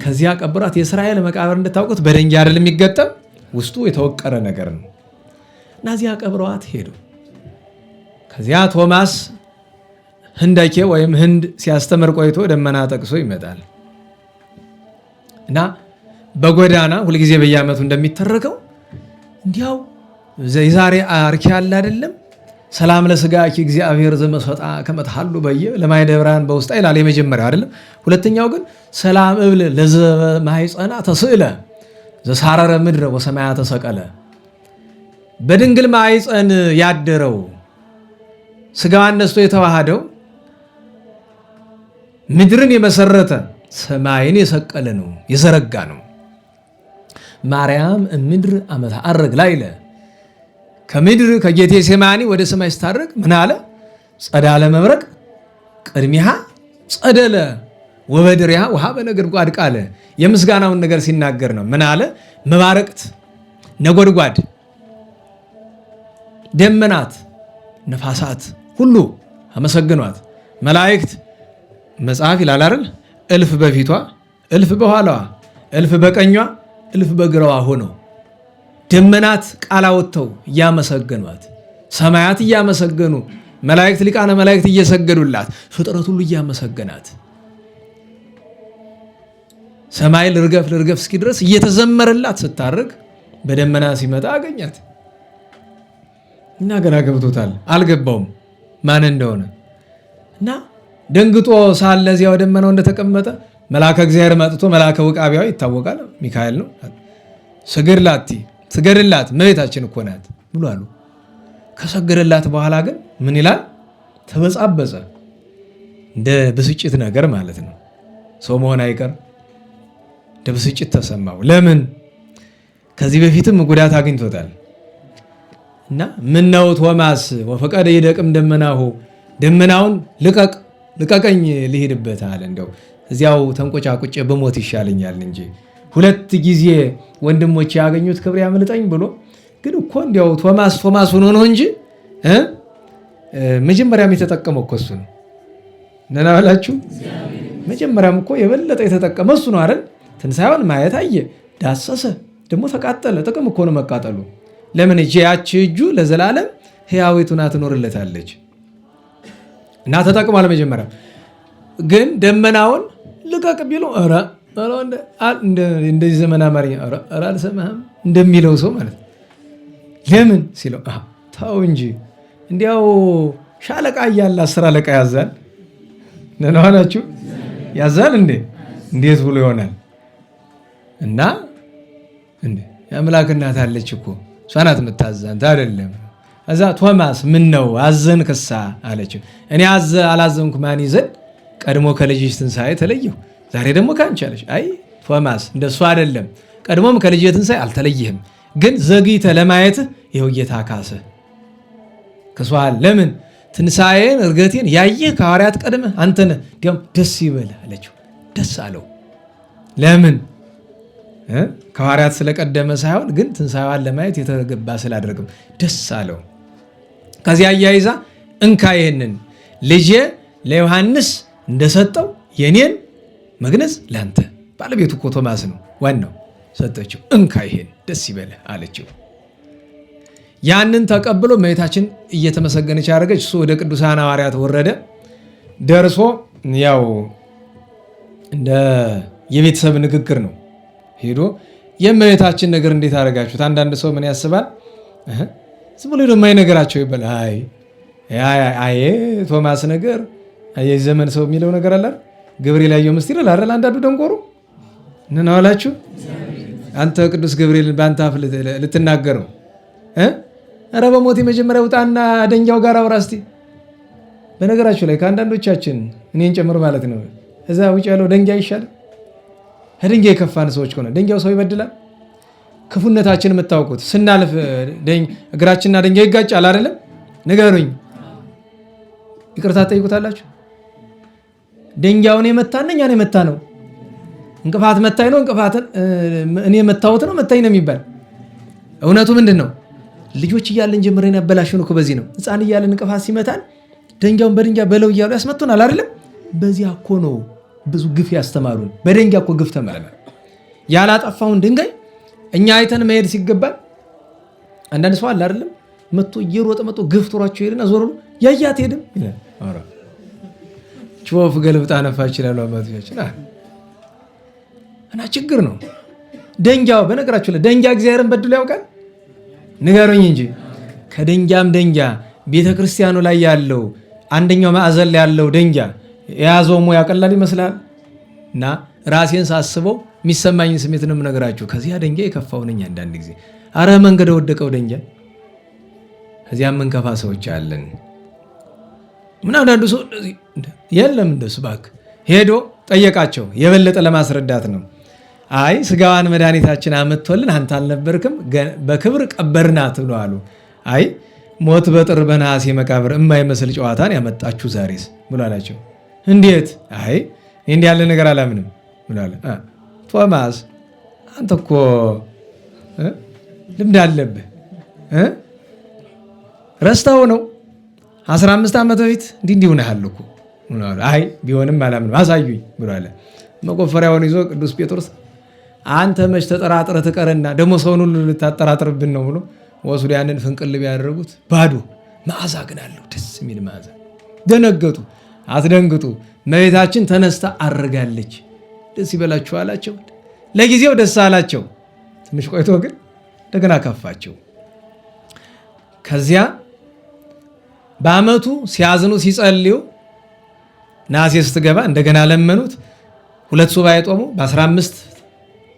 ከዚያ ቀብሯት የእስራኤል መቃብር እንድታውቁት በድንጋይ አይደል የሚገጠም፣ ውስጡ የተወቀረ ነገር ነው። እና እዚያ ቀብረዋት ሄዱ። ከዚያ ቶማስ ህንደኬ ወይም ህንድ ሲያስተምር ቆይቶ ደመና ጠቅሶ ይመጣል እና በጎዳና ሁልጊዜ በየዓመቱ እንደሚተረከው እንዲያው የዛሬ አርኪ ያለ አይደለም። ሰላም ለስጋኪ እግዚአብሔር ዘመሰጣ ከመትሐሉ በየ ለማይደ ብርሃን በውስጣ ይላል የመጀመሪያው አይደለም። ሁለተኛው ግን ሰላም እብል ለዘማይጸና ተስእለ ዘሳረረ ምድረ ወሰማያ ተሰቀለ። በድንግል ማይጸን ያደረው ስጋዋን ነስቶ የተዋሃደው ምድርን የመሰረተ ሰማይን የሰቀለ ነው፣ የዘረጋ ነው። ማርያም ምድር አመት አረግ ላይለ ከምድር ከጌቴሴማኒ ወደ ሰማይ ስታረግ ምን አለ? ጸዳለ መብረቅ ቅድሚሃ ጸደለ ወበድሪሃ ውሃ በነጎድጓድ ቃለ። የምስጋናውን ነገር ሲናገር ነው። ምን አለ? መባረቅት፣ ነጎድጓድ፣ ደመናት፣ ነፋሳት ሁሉ አመሰግኗት። መላእክት መጽሐፍ ይላል አይደል? እልፍ በፊቷ እልፍ በኋላዋ እልፍ በቀኟ እልፍ በግራዋ ሆነው ደመናት ቃል አወጥተው እያመሰገኗት፣ ሰማያት እያመሰገኑ፣ መላእክት ሊቃነ መላእክት እየሰገዱላት፣ ፍጥረት ሁሉ እያመሰገናት፣ ሰማይ ልርገፍ እስኪ ድረስ እየተዘመረላት ስታርግ በደመና ሲመጣ አገኛት እና ገና ገብቶታል። አልገባውም ማን እንደሆነ እና ደንግጦ ሳለ እዚያው ደመናው እንደተቀመጠ መልአከ እግዚአብሔር መጥቶ መልአከ ውቃቢያው ይታወቃል፣ ሚካኤል ነው። ስገድላት እመቤታችን እኮ ናት ብሎ አሉ። ከሰገደላት በኋላ ግን ምን ይላል? ተበጻበጸ። እንደ ብስጭት ነገር ማለት ነው። ሰው መሆን አይቀር እንደ ብስጭት ተሰማው። ለምን? ከዚህ በፊትም ጉዳት አግኝቶታል እና ምን ነው ቶማስ ወፈቀደ ይደቅም ደመናሁ፣ ደመናውን ልቀቀኝ ልሄድበት አለ። እንደው እዚያው ተንቆጫቁጬ በሞት ይሻለኛል እንጂ 2 ጊዜ ወንድሞች ያገኙት ክብር ያመልጠኝ ብሎ ግን እኮ እንዲያው ቶማስ ሆኖ ነው እንጂ መጀመሪያም የተጠቀመው እኮ እሱ ነው። ነናላችሁ መጀመሪያም እኮ የበለጠ የተጠቀመ እሱ ነው አይደል? ትንሣኤውን ማየት አየ፣ ዳሰሰ፣ ደግሞ ተቃጠለ። ጥቅም እኮ ነው መቃጠሉ። ለምን? ያቺ እጁ ለዘላለም ሕያዊት ሆና ትኖርለታለች እና ተጠቅሟል። መጀመሪያ ግን ደመናውን ልቀቅ ቢለው እንደዚህ ዘመን አማርኛ አልሰማህም እንደሚለው ሰው ማለት ለምን ሲለው ተው እንጂ እንዲያው ሻለቃ እያለ 10 አለቃ ያዛል ነናችሁ ያዛል እንዴት ብሎ ይሆናል? እና የአምላክ እናት አለች እኮ እሷ ናት የምታዛንት አይደለም። እዛ ቶማስ ምን ነው አዘንክሳ አለችው። እኔ አላዘንኩ ማን ይዘን ቀድሞ ከልጅሽ ትንሣኤ ተለየሁ፣ ዛሬ ደግሞ ከአንቺ አለች። አይ ቶማስ እንደሱ አይደለም፣ ቀድሞም ከልጅ ትንሣኤ አልተለየህም፣ ግን ዘግይተህ ለማየትህ ይኸው ጌታ ካሰህ ክሷል። ለምን? ትንሣኤን እርገቴን ያየህ ከሐዋርያት ቀድመህ አንተ ነህ። እንዲያውም ደስ ይበልህ አለችው። ደስ አለው። ለምን? ከሐዋርያት ስለቀደመ ሳይሆን ግን ትንሣኤዋን ለማየት የተገባ ስላደረግም ደስ አለው። ከዚያ አያይዛ እንካ ይህንን ልጄ ለዮሐንስ እንደሰጠው የኔን መግነዝ ለአንተ። ባለቤቱ እኮ ቶማስ ነው ዋናው። ሰጠችው። እንካ ይሄን ደስ ይበልህ አለችው። ያንን ተቀብሎ እመቤታችን እየተመሰገነች ያደረገች። እሱ ወደ ቅዱሳን ሐዋርያት ወረደ። ደርሶ ያው እንደ የቤተሰብ ንግግር ነው። ሄዶ የእመቤታችን ነገር እንዴት አደረጋችሁት? አንዳንድ ሰው ምን ያስባል? ዝም ብሎ የማይነገራቸው ይባላል። አይ ቶማስ ነገር የዘመን ሰው የሚለው ነገር አለ። ገብርኤል ያየው ምስጢር አለ አይደል? አንዳንዱ ደንቆሩ ምን አላችሁ? አንተ ቅዱስ ገብርኤል በአንተ አፍ ልትናገረው ኧረ በሞት የመጀመሪያ ውጣና ደንጊያው ጋር አውራ እስቲ። በነገራችሁ ላይ ከአንዳንዶቻችን እኔን ጨምር ማለት ነው እዛ ውጭ ያለው ደንጊያ ይሻላል። ከደንጊያ የከፋን ሰዎች ከሆነ ደንጊያው ሰው ይበድላል። ክፉነታችን የምታውቁት ስናልፍ እግራችንና ደንጊያ ይጋጫል አይደለም? ንገሩኝ፣ ይቅርታ ጠይቁታላችሁ? ደንጊያውን የመታን እኛን የመታ ነው። እንቅፋት መታኝ ነው፣ እንቅፋትን እኔ የመታሁት ነው መታኝ ነው የሚባል። እውነቱ ምንድን ነው? ልጆች እያለን ጀምረን ያበላሽን እኮ በዚህ ነው። ሕፃን እያለን እንቅፋት ሲመታን ደንጊያውን በድንጋይ በለው እያሉ ያስመቱናል አይደለም? በዚያ እኮ ነው ብዙ ግፍ ያስተማሩን። በደንጊያ እኮ ግፍ ተመረመ። ያላጠፋውን ድንጋይ እኛ አይተን መሄድ ሲገባል አንዳንድ ሰው አለ አይደለም? መጥቶ እየሮጠ መጥቶ ግፍ ቶሯቸው ሄድና ዞር ብሎ ያያት ሄድም ይላል። አራ ቾፍ ገልብጣ ነፋ ይችላል አባቶቻችን እና ችግር ነው ደንጊያው። በነገራችሁ ላይ ደንጊያ እግዚአብሔርን በድሎ ያውቃል? ንገሩኝ እንጂ ከደንጊያም ደንጊያ ቤተክርስቲያኑ ላይ ያለው አንደኛው ማዕዘን ላይ ያለው ደንጊያ የያዘው ሙያ ቀላል ይመስላል። እና ራሴን ሳስበው የሚሰማኝን ስሜት ነው የምነግራችሁ። ከዚያ ደንጊያ የከፋው ነኝ አንዳንድ ጊዜ። አረ መንገድ ወደቀው ደንጊያ። ከዚያም የምንከፋ ሰዎች አለን። ምን አንዳንዱ ሰው የለም እንደሱ እባክህ ሄዶ ጠየቃቸው። የበለጠ ለማስረዳት ነው። አይ ስጋዋን መድኃኒታችን አመጥቶልን አንተ አልነበርክም በክብር ቀበርናት ብሎ አሉ። አይ ሞት በጥር በነሐሴ መቃብር የማይመስል ጨዋታን ያመጣችሁ ዛሬስ ብሎ አላቸው። እንዴት? አይ እንዲህ ያለ ነገር አላምንም ብሎ አለ። ቶማስ አንተ እኮ ልምድ አለብህ ረስተው ነው 15 ዓመት በፊት እንዲህ ሆነሃል እኮ። አይ ቢሆንም አላምንም አሳዩኝ ብሎ አለ። መቆፈሪያውን ይዞ ቅዱስ ጴጥሮስ አንተ መች ተጠራጥረህ ትቀርና ደግሞ ሰውን ሁሉ ልታጠራጥርብን ነው ብሎ ወስዶ ያንን ፍንቅል ቢያደርጉት ባዶ መዓዛ ግን አለው፣ ደስ የሚል መዓዛ። ደነገጡ። አትደንግጡ፣ እመቤታችን ተነስታ አርጋለች። ደስ ይበላችሁ አላቸው። ለጊዜው ደስ አላቸው። ትንሽ ቆይቶ ግን እንደገና ከፋቸው። ከዚያ በዓመቱ ሲያዝኑ ሲጸልዩ ነሐሴ ስትገባ እንደገና ለመኑት። 2 ሱባዔ ጾሙ። በ15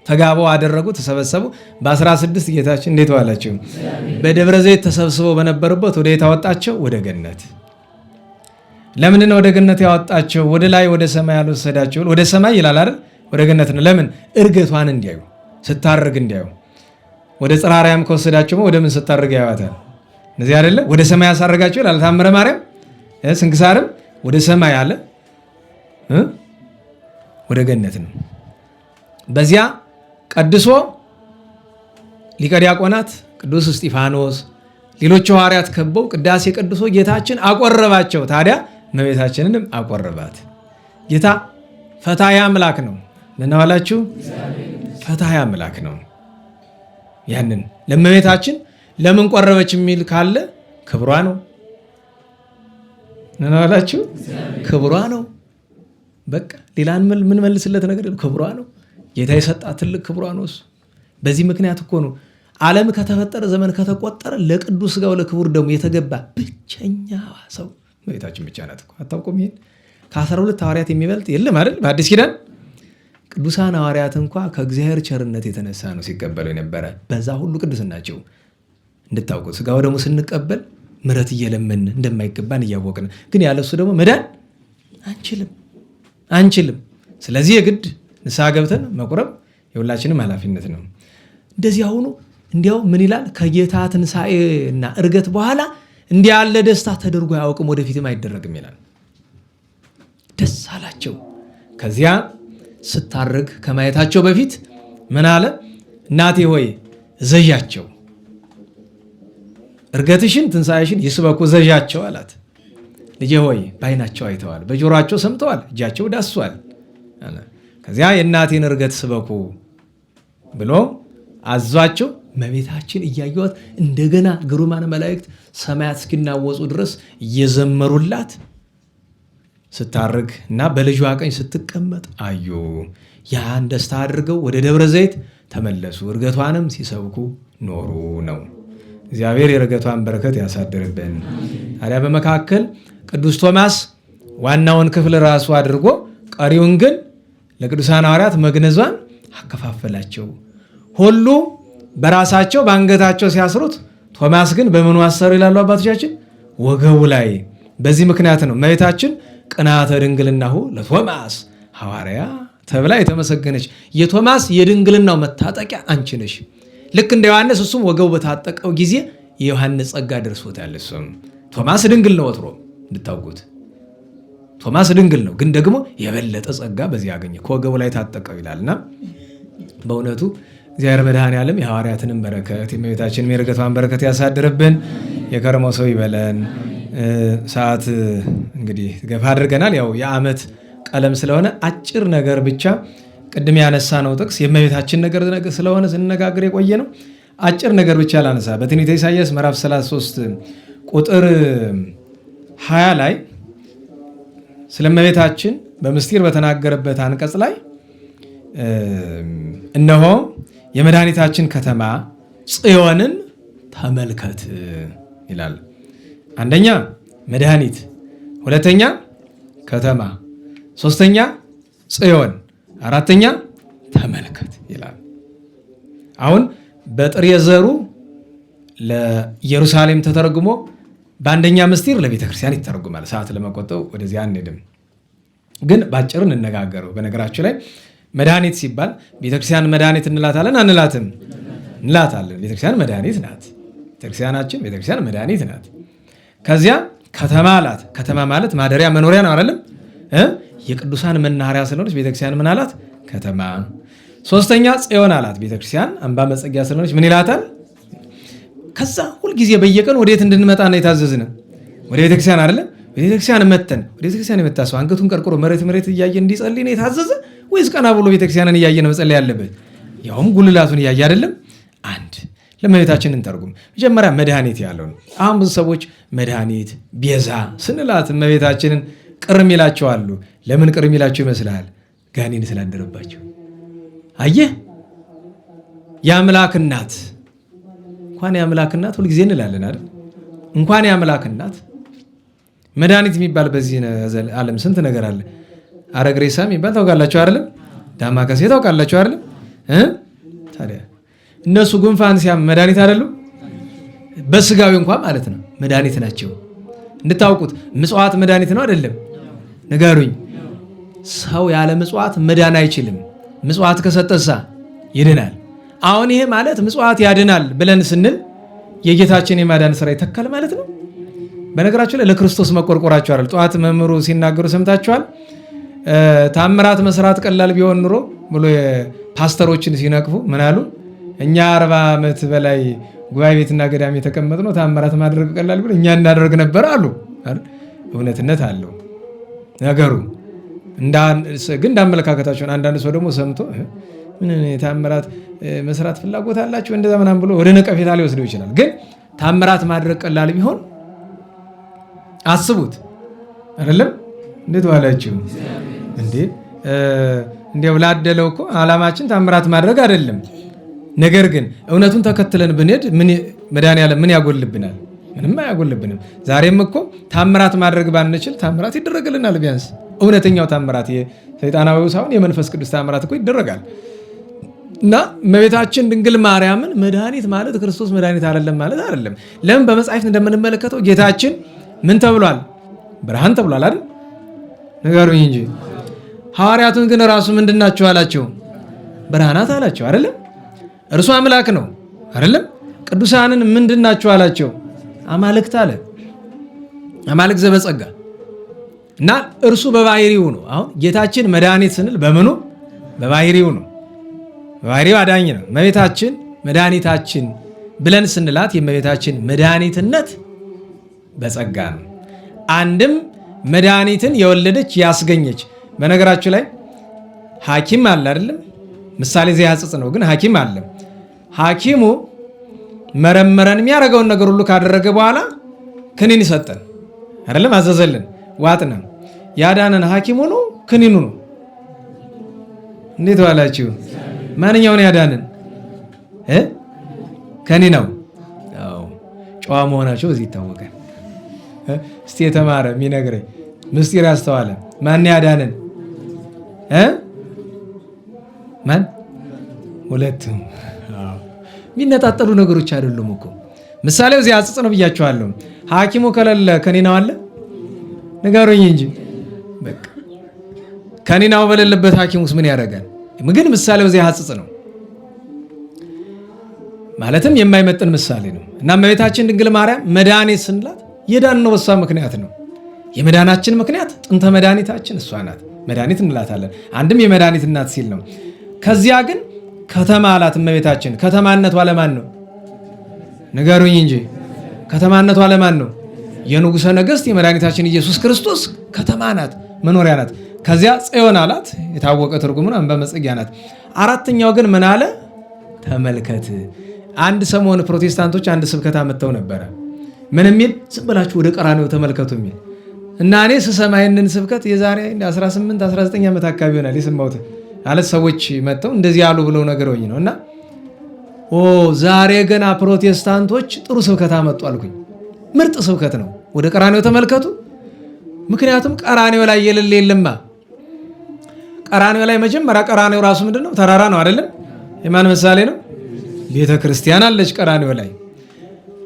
ተጋባው አደረጉ፣ ተሰበሰቡ። በ16 ጌታችን እንዴት ዋላቸው? በደብረ ዘይት ተሰብስበው በነበሩበት ወደ የት አወጣቸው? ወደ ገነት። ለምንድን ነው ወደ ገነት ያወጣቸው? ወደ ላይ ወደ ሰማይ አልወሰዳቸው። ወደ ሰማይ ይላል አይደል? ወደ ገነት ነው። ለምን? እርገቷን እንዲያዩ፣ ስታርግ እንዲያዩ። ወደ ጽርሐ አርያም ከወሰዳቸው ወደ ምን ስታርግ ያዩታል? እነዚህ አይደለ? ወደ ሰማይ ያሳረጋቸው ይላል ታምረ ማርያም። ስንክሳርም ወደ ሰማይ አለ፣ ወደ ገነት ነው። በዚያ ቀድሶ ሊቀ ዲያቆናት ቅዱስ እስጢፋኖስ ሌሎች ሐዋርያት ከበው ቅዳሴ ቀድሶ ጌታችን አቆረባቸው። ታዲያ እመቤታችንንም አቆረባት። ጌታ ፈታሒ አምላክ ነው። ምን ዋላችሁ? ፈታሒ አምላክ ነው። ያንን ለእመቤታችን ለምን ቆረበች የሚል ካለ ክብሯ ነው። ምን ዋላችሁ? ክብሯ ነው። በቃ ሌላ ምን መልስለት ነገር ክብሯ ነው። ጌታ የሰጣት ትልቅ ክብሯ ነው እሱ። በዚህ ምክንያት እኮ ነው ዓለም ከተፈጠረ ዘመን ከተቆጠረ ለቅዱስ ሥጋው ለክቡር ደሙ የተገባ ብቸኛ ሰው እመቤታችን ብቻ ናት እኮ። አታውቁም? ይሄን ከ12 ሐዋርያት የሚበልጥ የለም አይደል? በአዲስ ኪዳን ቅዱሳን ሐዋርያት እንኳ ከእግዚአብሔር ቸርነት የተነሳ ነው ሲቀበሉ የነበረ። በዛ ሁሉ ቅዱስ ናቸው። እንድታውቁት ሥጋው ደሙ ስንቀበል ምሕረት እየለመን እንደማይገባን እያወቅን ግን ያለሱ ደግሞ መዳን አንችልም። ስለዚህ የግድ ንስሐ ገብተን መቁረብ የሁላችንም ኃላፊነት ነው። እንደዚህ አሁኑ እንዲያው ምን ይላል? ከጌታ ትንሣኤና እርገት በኋላ እንዲህ ያለ ደስታ ተደርጎ አያውቅም፣ ወደፊትም አይደረግም ይላል። ደስ አላቸው። ከዚያ ስታርግ ከማየታቸው በፊት ምን አለ? እናቴ ሆይ እዘዣቸው፣ እርገትሽን ትንሣኤሽን ይስበኩ እዘዣቸው አላት። ልጄ ሆይ በዓይናቸው አይተዋል፣ በጆሮአቸው ሰምተዋል፣ እጃቸው ዳስሷል፣ ከዚያ የእናቴን ዕርገት ስበኩ ብሎ አዟቸው እመቤታችን እያዩዋት እንደገና ግሩማን መላእክት ሰማያት እስኪናወጹ ድረስ እየዘመሩላት ስታርግ እና በልጇ ቀኝ ስትቀመጥ አዩ። ያን ደስታ አድርገው ወደ ደብረ ዘይት ተመለሱ። ዕርገቷንም ሲሰብኩ ኖሩ ነው። እግዚአብሔር የዕርገቷን በረከት ያሳድርብን። ታዲያ በመካከል ቅዱስ ቶማስ ዋናውን ክፍል ራሱ አድርጎ ቀሪውን ግን ለቅዱሳን ሐዋርያት መግነዟን አከፋፈላቸው። ሁሉ በራሳቸው በአንገታቸው ሲያስሩት፣ ቶማስ ግን በምኑ አሰሩ ይላሉ አባቶቻችን? ወገቡ ላይ። በዚህ ምክንያት ነው እመቤታችን ቅንዓተ ድንግልናሁ ለቶማስ ሐዋርያ ተብላ የተመሰገነች። የቶማስ የድንግልናው መታጠቂያ አንቺ ነሽ። ልክ እንደ ዮሐንስ እሱም ወገቡ በታጠቀው ጊዜ የዮሐንስ ጸጋ ደርሶታል። እሱም ቶማስ ድንግል ነው፣ ወትሮ እንድታውቁት ቶማስ ድንግል ነው፣ ግን ደግሞ የበለጠ ጸጋ በዚህ ያገኘ ከወገቡ ላይ ታጠቀው ይላልና በእውነቱ እግዚአብሔር መድኃኔዓለም የሐዋርያትንም በረከት የእመቤታችንም የዕርገቷን በረከት ያሳድርብን። የከርሞ ሰው ይበለን። ሰዓት እንግዲህ ገፋ አድርገናል። ያው የዓመት ቀለም ስለሆነ አጭር ነገር ብቻ ቅድም ያነሳ ነው ጥቅስ የእመቤታችን ነገር ስለሆነ ስንነጋገር የቆየ ነው። አጭር ነገር ብቻ ላነሳ። በትንቢተ ኢሳይያስ ምዕራፍ 33 ቁጥር 20 ላይ ስለ እመቤታችን በምስጢር በተናገረበት አንቀጽ ላይ እነሆ የመድኃኒታችን ከተማ ጽዮንን ተመልከት ይላል። አንደኛ መድኃኒት፣ ሁለተኛ ከተማ፣ ሶስተኛ ጽዮን፣ አራተኛ ተመልከት ይላል። አሁን በጥሬ ዘሩ ለኢየሩሳሌም ተተረጉሞ በአንደኛ ምስጢር ለቤተ ክርስቲያን ይተረጉማል። ሰዓት ለመቆጠብ ወደዚያ አንሄድም፣ ግን ባጭር እንነጋገረው። በነገራችሁ ላይ መድኃኒት ሲባል ቤተክርስቲያን መድኃኒት እንላታለን አንላትም? እንላታለን። ቤተክርስቲያን መድኃኒት ናት። ቤተክርስቲያናችን ቤተክርስቲያን መድኃኒት ናት። ከዚያ ከተማ አላት። ከተማ ማለት ማደሪያ መኖሪያ ነው አይደለም? የቅዱሳን መናኸሪያ ስለሆነች ቤተክርስቲያን ምን አላት? ከተማ። ሶስተኛ ጽዮን አላት። ቤተክርስቲያን አምባ መጸጊያ ስለሆነች ምን ይላታል? ከዛ ሁልጊዜ በየቀን ወዴት እንድንመጣ ነው የታዘዝን? ወደ ቤተክርስቲያን አይደለም? ቤተክርስቲያን መተን ወደ ቤተክርስቲያን የመጣ ሰው አንገቱን ቀርቅሮ መሬት እያየ እንዲጸልይ ነው የታዘዘ ወይስ ቀና ብሎ ቤተክርስቲያንን እያየ ነው መጸለይ ያለበት? ያውም ጉልላቱን እያየ አይደለም? አንድ ለእመቤታችን እንተርጉም። መጀመሪያ መድኃኒት ያለው ነው። አሁን ብዙ ሰዎች መድኃኒት ቤዛ ስንላት እመቤታችንን ቅር የሚላቸው አሉ። ለምን ቅር የሚላቸው ይመስልሃል? ጋኔን ስላደረባቸው። አየህ፣ የአምላክ እናት እንኳን የአምላክ እናት ሁልጊዜ እንላለን አይደል? እንኳን የአምላክ እናት መድኃኒት የሚባል በዚህ ዓለም ስንት ነገር አለ። አረግሬሳ የሚባል ታውቃላችሁ አይደለም? ዳማከሴ ታውቃላችሁ አይደለም? ታዲያ እነሱ ጉንፋን ሲያም መድኃኒት አይደሉም? በስጋዊ እንኳን ማለት ነው መድኃኒት ናቸው። እንድታውቁት ምጽዋት መድኃኒት ነው አይደለም? ንገሩኝ። ሰው ያለ ምጽዋት መዳን አይችልም። ምጽዋት ከሰጠሳ ይድናል። አሁን ይሄ ማለት ምጽዋት ያድናል ብለን ስንል የጌታችን የማዳን ስራ ይተካል ማለት ነው። በነገራችሁ ላይ ለክርስቶስ መቆርቆራቸው አይደል? ጠዋት መምህሩ ሲናገሩ ሰምታችኋል። ታምራት መስራት ቀላል ቢሆን ኑሮ ብሎ ፓስተሮችን ሲነቅፉ ምን አሉ? እኛ 40 ዓመት በላይ ጉባኤ ቤትና ገዳም የተቀመጥነው ታምራት ማድረግ ቀላል ብሎ እኛ እናደርግ ነበር አሉ። እውነትነት አለው ነገሩ። ግን እንዳመለካከታቸውን አንዳንድ ሰው ደግሞ ሰምቶ ምን ታምራት መስራት ፍላጎት አላቸው እንደዛ ምናምን ብሎ ወደ ነቀፌታ ሊወስደው ይችላል። ግን ታምራት ማድረግ ቀላል ቢሆን አስቡት አይደለም? እንዴት ዋላችሁ እንዴ? እንዲያው ላደለው እኮ ዓላማችን ታምራት ማድረግ አይደለም። ነገር ግን እውነቱን ተከትለን ብንሄድ መድኃኔዓለም ምን ያጎልብናል? ምንም አያጎልብንም። ዛሬም እኮ ታምራት ማድረግ ባንችል ታምራት ይደረግልናል። ቢያንስ እውነተኛው ታምራት የሰይጣናዊው ሳይሆን የመንፈስ ቅዱስ ታምራት እኮ ይደረጋል። እና እመቤታችን ድንግል ማርያምን መድኃኒት ማለት ክርስቶስ መድኃኒት አይደለም ማለት አይደለም። ለምን? በመጽሐፍት እንደምንመለከተው ጌታችን ምን ተብሏል? ብርሃን ተብሏል አይደል? ንገሩኝ እንጂ። ሐዋርያቱን ግን ራሱ ምንድናቸው አላቸው? ብርሃናት አላቸው አይደለም? እርሱ አምላክ ነው አይደለም? ቅዱሳንን ምንድናቸው አላቸው? አማልክት አለ። አማልክት ዘበጸጋ እና እርሱ በባህሪው ነው። አሁን ጌታችን መድኃኒት ስንል በምኑ? በባህሪው ነው። በባህሪው አዳኝ ነው። እመቤታችን መድኃኒታችን ብለን ስንላት የእመቤታችን መድኃኒትነት በጸጋ ነው። አንድም መድኃኒትን የወለደች ያስገኘች። በነገራችሁ ላይ ሐኪም አለ አይደለም? ምሳሌ ዘያጽጽ ነው፣ ግን ሐኪም አለ። ሐኪሙ መረመረን፣ የሚያደርገውን ነገር ሁሉ ካደረገ በኋላ ክኒን ይሰጠን አይደለም? አዘዘልን፣ ዋጥነ። ያዳነን ሐኪሙ ነው ክኒኑ ነው? እንዴት ዋላችሁ? ማንኛውን ያዳነን? ከኒናው። አዎ ጨዋ መሆናቸው እዚህ ይታወቃል። እስቲ የተማረ የሚነግረኝ ምስጢር ያስተዋለ ማን ያዳነን? ማን? ሁለቱም። የሚነጣጠሉ ነገሮች አይደሉም እኮ። ምሳሌው እዚህ አጽጽ ነው ብያችኋለሁ። ሐኪሙ ከሌለ ከኒናው አለ? ንገሩኝ እንጂ። በቃ ከኒናው በሌለበት ሐኪሙስ ምን ያደርጋል? ግን ምሳሌው እዚህ አጽጽ ነው ማለትም የማይመጥን ምሳሌ ነው። እና እመቤታችን ድንግል ማርያም መድኃኒት ስንላት የዳን ነው በሷ ምክንያት ነው። የመዳናችን ምክንያት ጥንተ መድኃኒታችን እሷ ናት። መድኃኒት እንላታለን። አንድም የመድኃኒት እናት ሲል ነው። ከዚያ ግን ከተማ አላት እመቤታችን። ከተማነቷ ለማን ነው? ንገሩኝ እንጂ። ከተማነቷ ለማን ነው? የንጉሠ ነገሥት የመድኃኒታችን ኢየሱስ ክርስቶስ ከተማ ናት፣ መኖሪያ ናት። ከዚያ ጽዮን አላት። የታወቀ ትርጉሙን አንበ መጽጊያ ናት። አራተኛው ግን ምን አለ? ተመልከት። አንድ ሰሞን ፕሮቴስታንቶች አንድ ስብከት አመጥተው ነበረ። ምን የሚል? ዝም ብላችሁ ወደ ቀራንዮ ተመልከቱ የሚል እና እኔ ስሰማ ይህንን ስብከት የዛሬ 18 19 ዓመት አካባቢ ይሆናል የሰማሁት። ማለት ሰዎች መጥተው እንደዚህ ያሉ ብለው ነገረውኝ ነው። እና ዛሬ ገና ፕሮቴስታንቶች ጥሩ ስብከት አመጡ አልኩኝ። ምርጥ ስብከት ነው። ወደ ቀራንዮ ተመልከቱ። ምክንያቱም ቀራንዮ ላይ የሌለ የለማ። ቀራንዮ ላይ መጀመሪያ ቀራንዮ ራሱ ምንድን ነው? ተራራ ነው አይደለም? የማን ምሳሌ ነው? ቤተ ክርስቲያን አለች ቀራንዮ ላይ።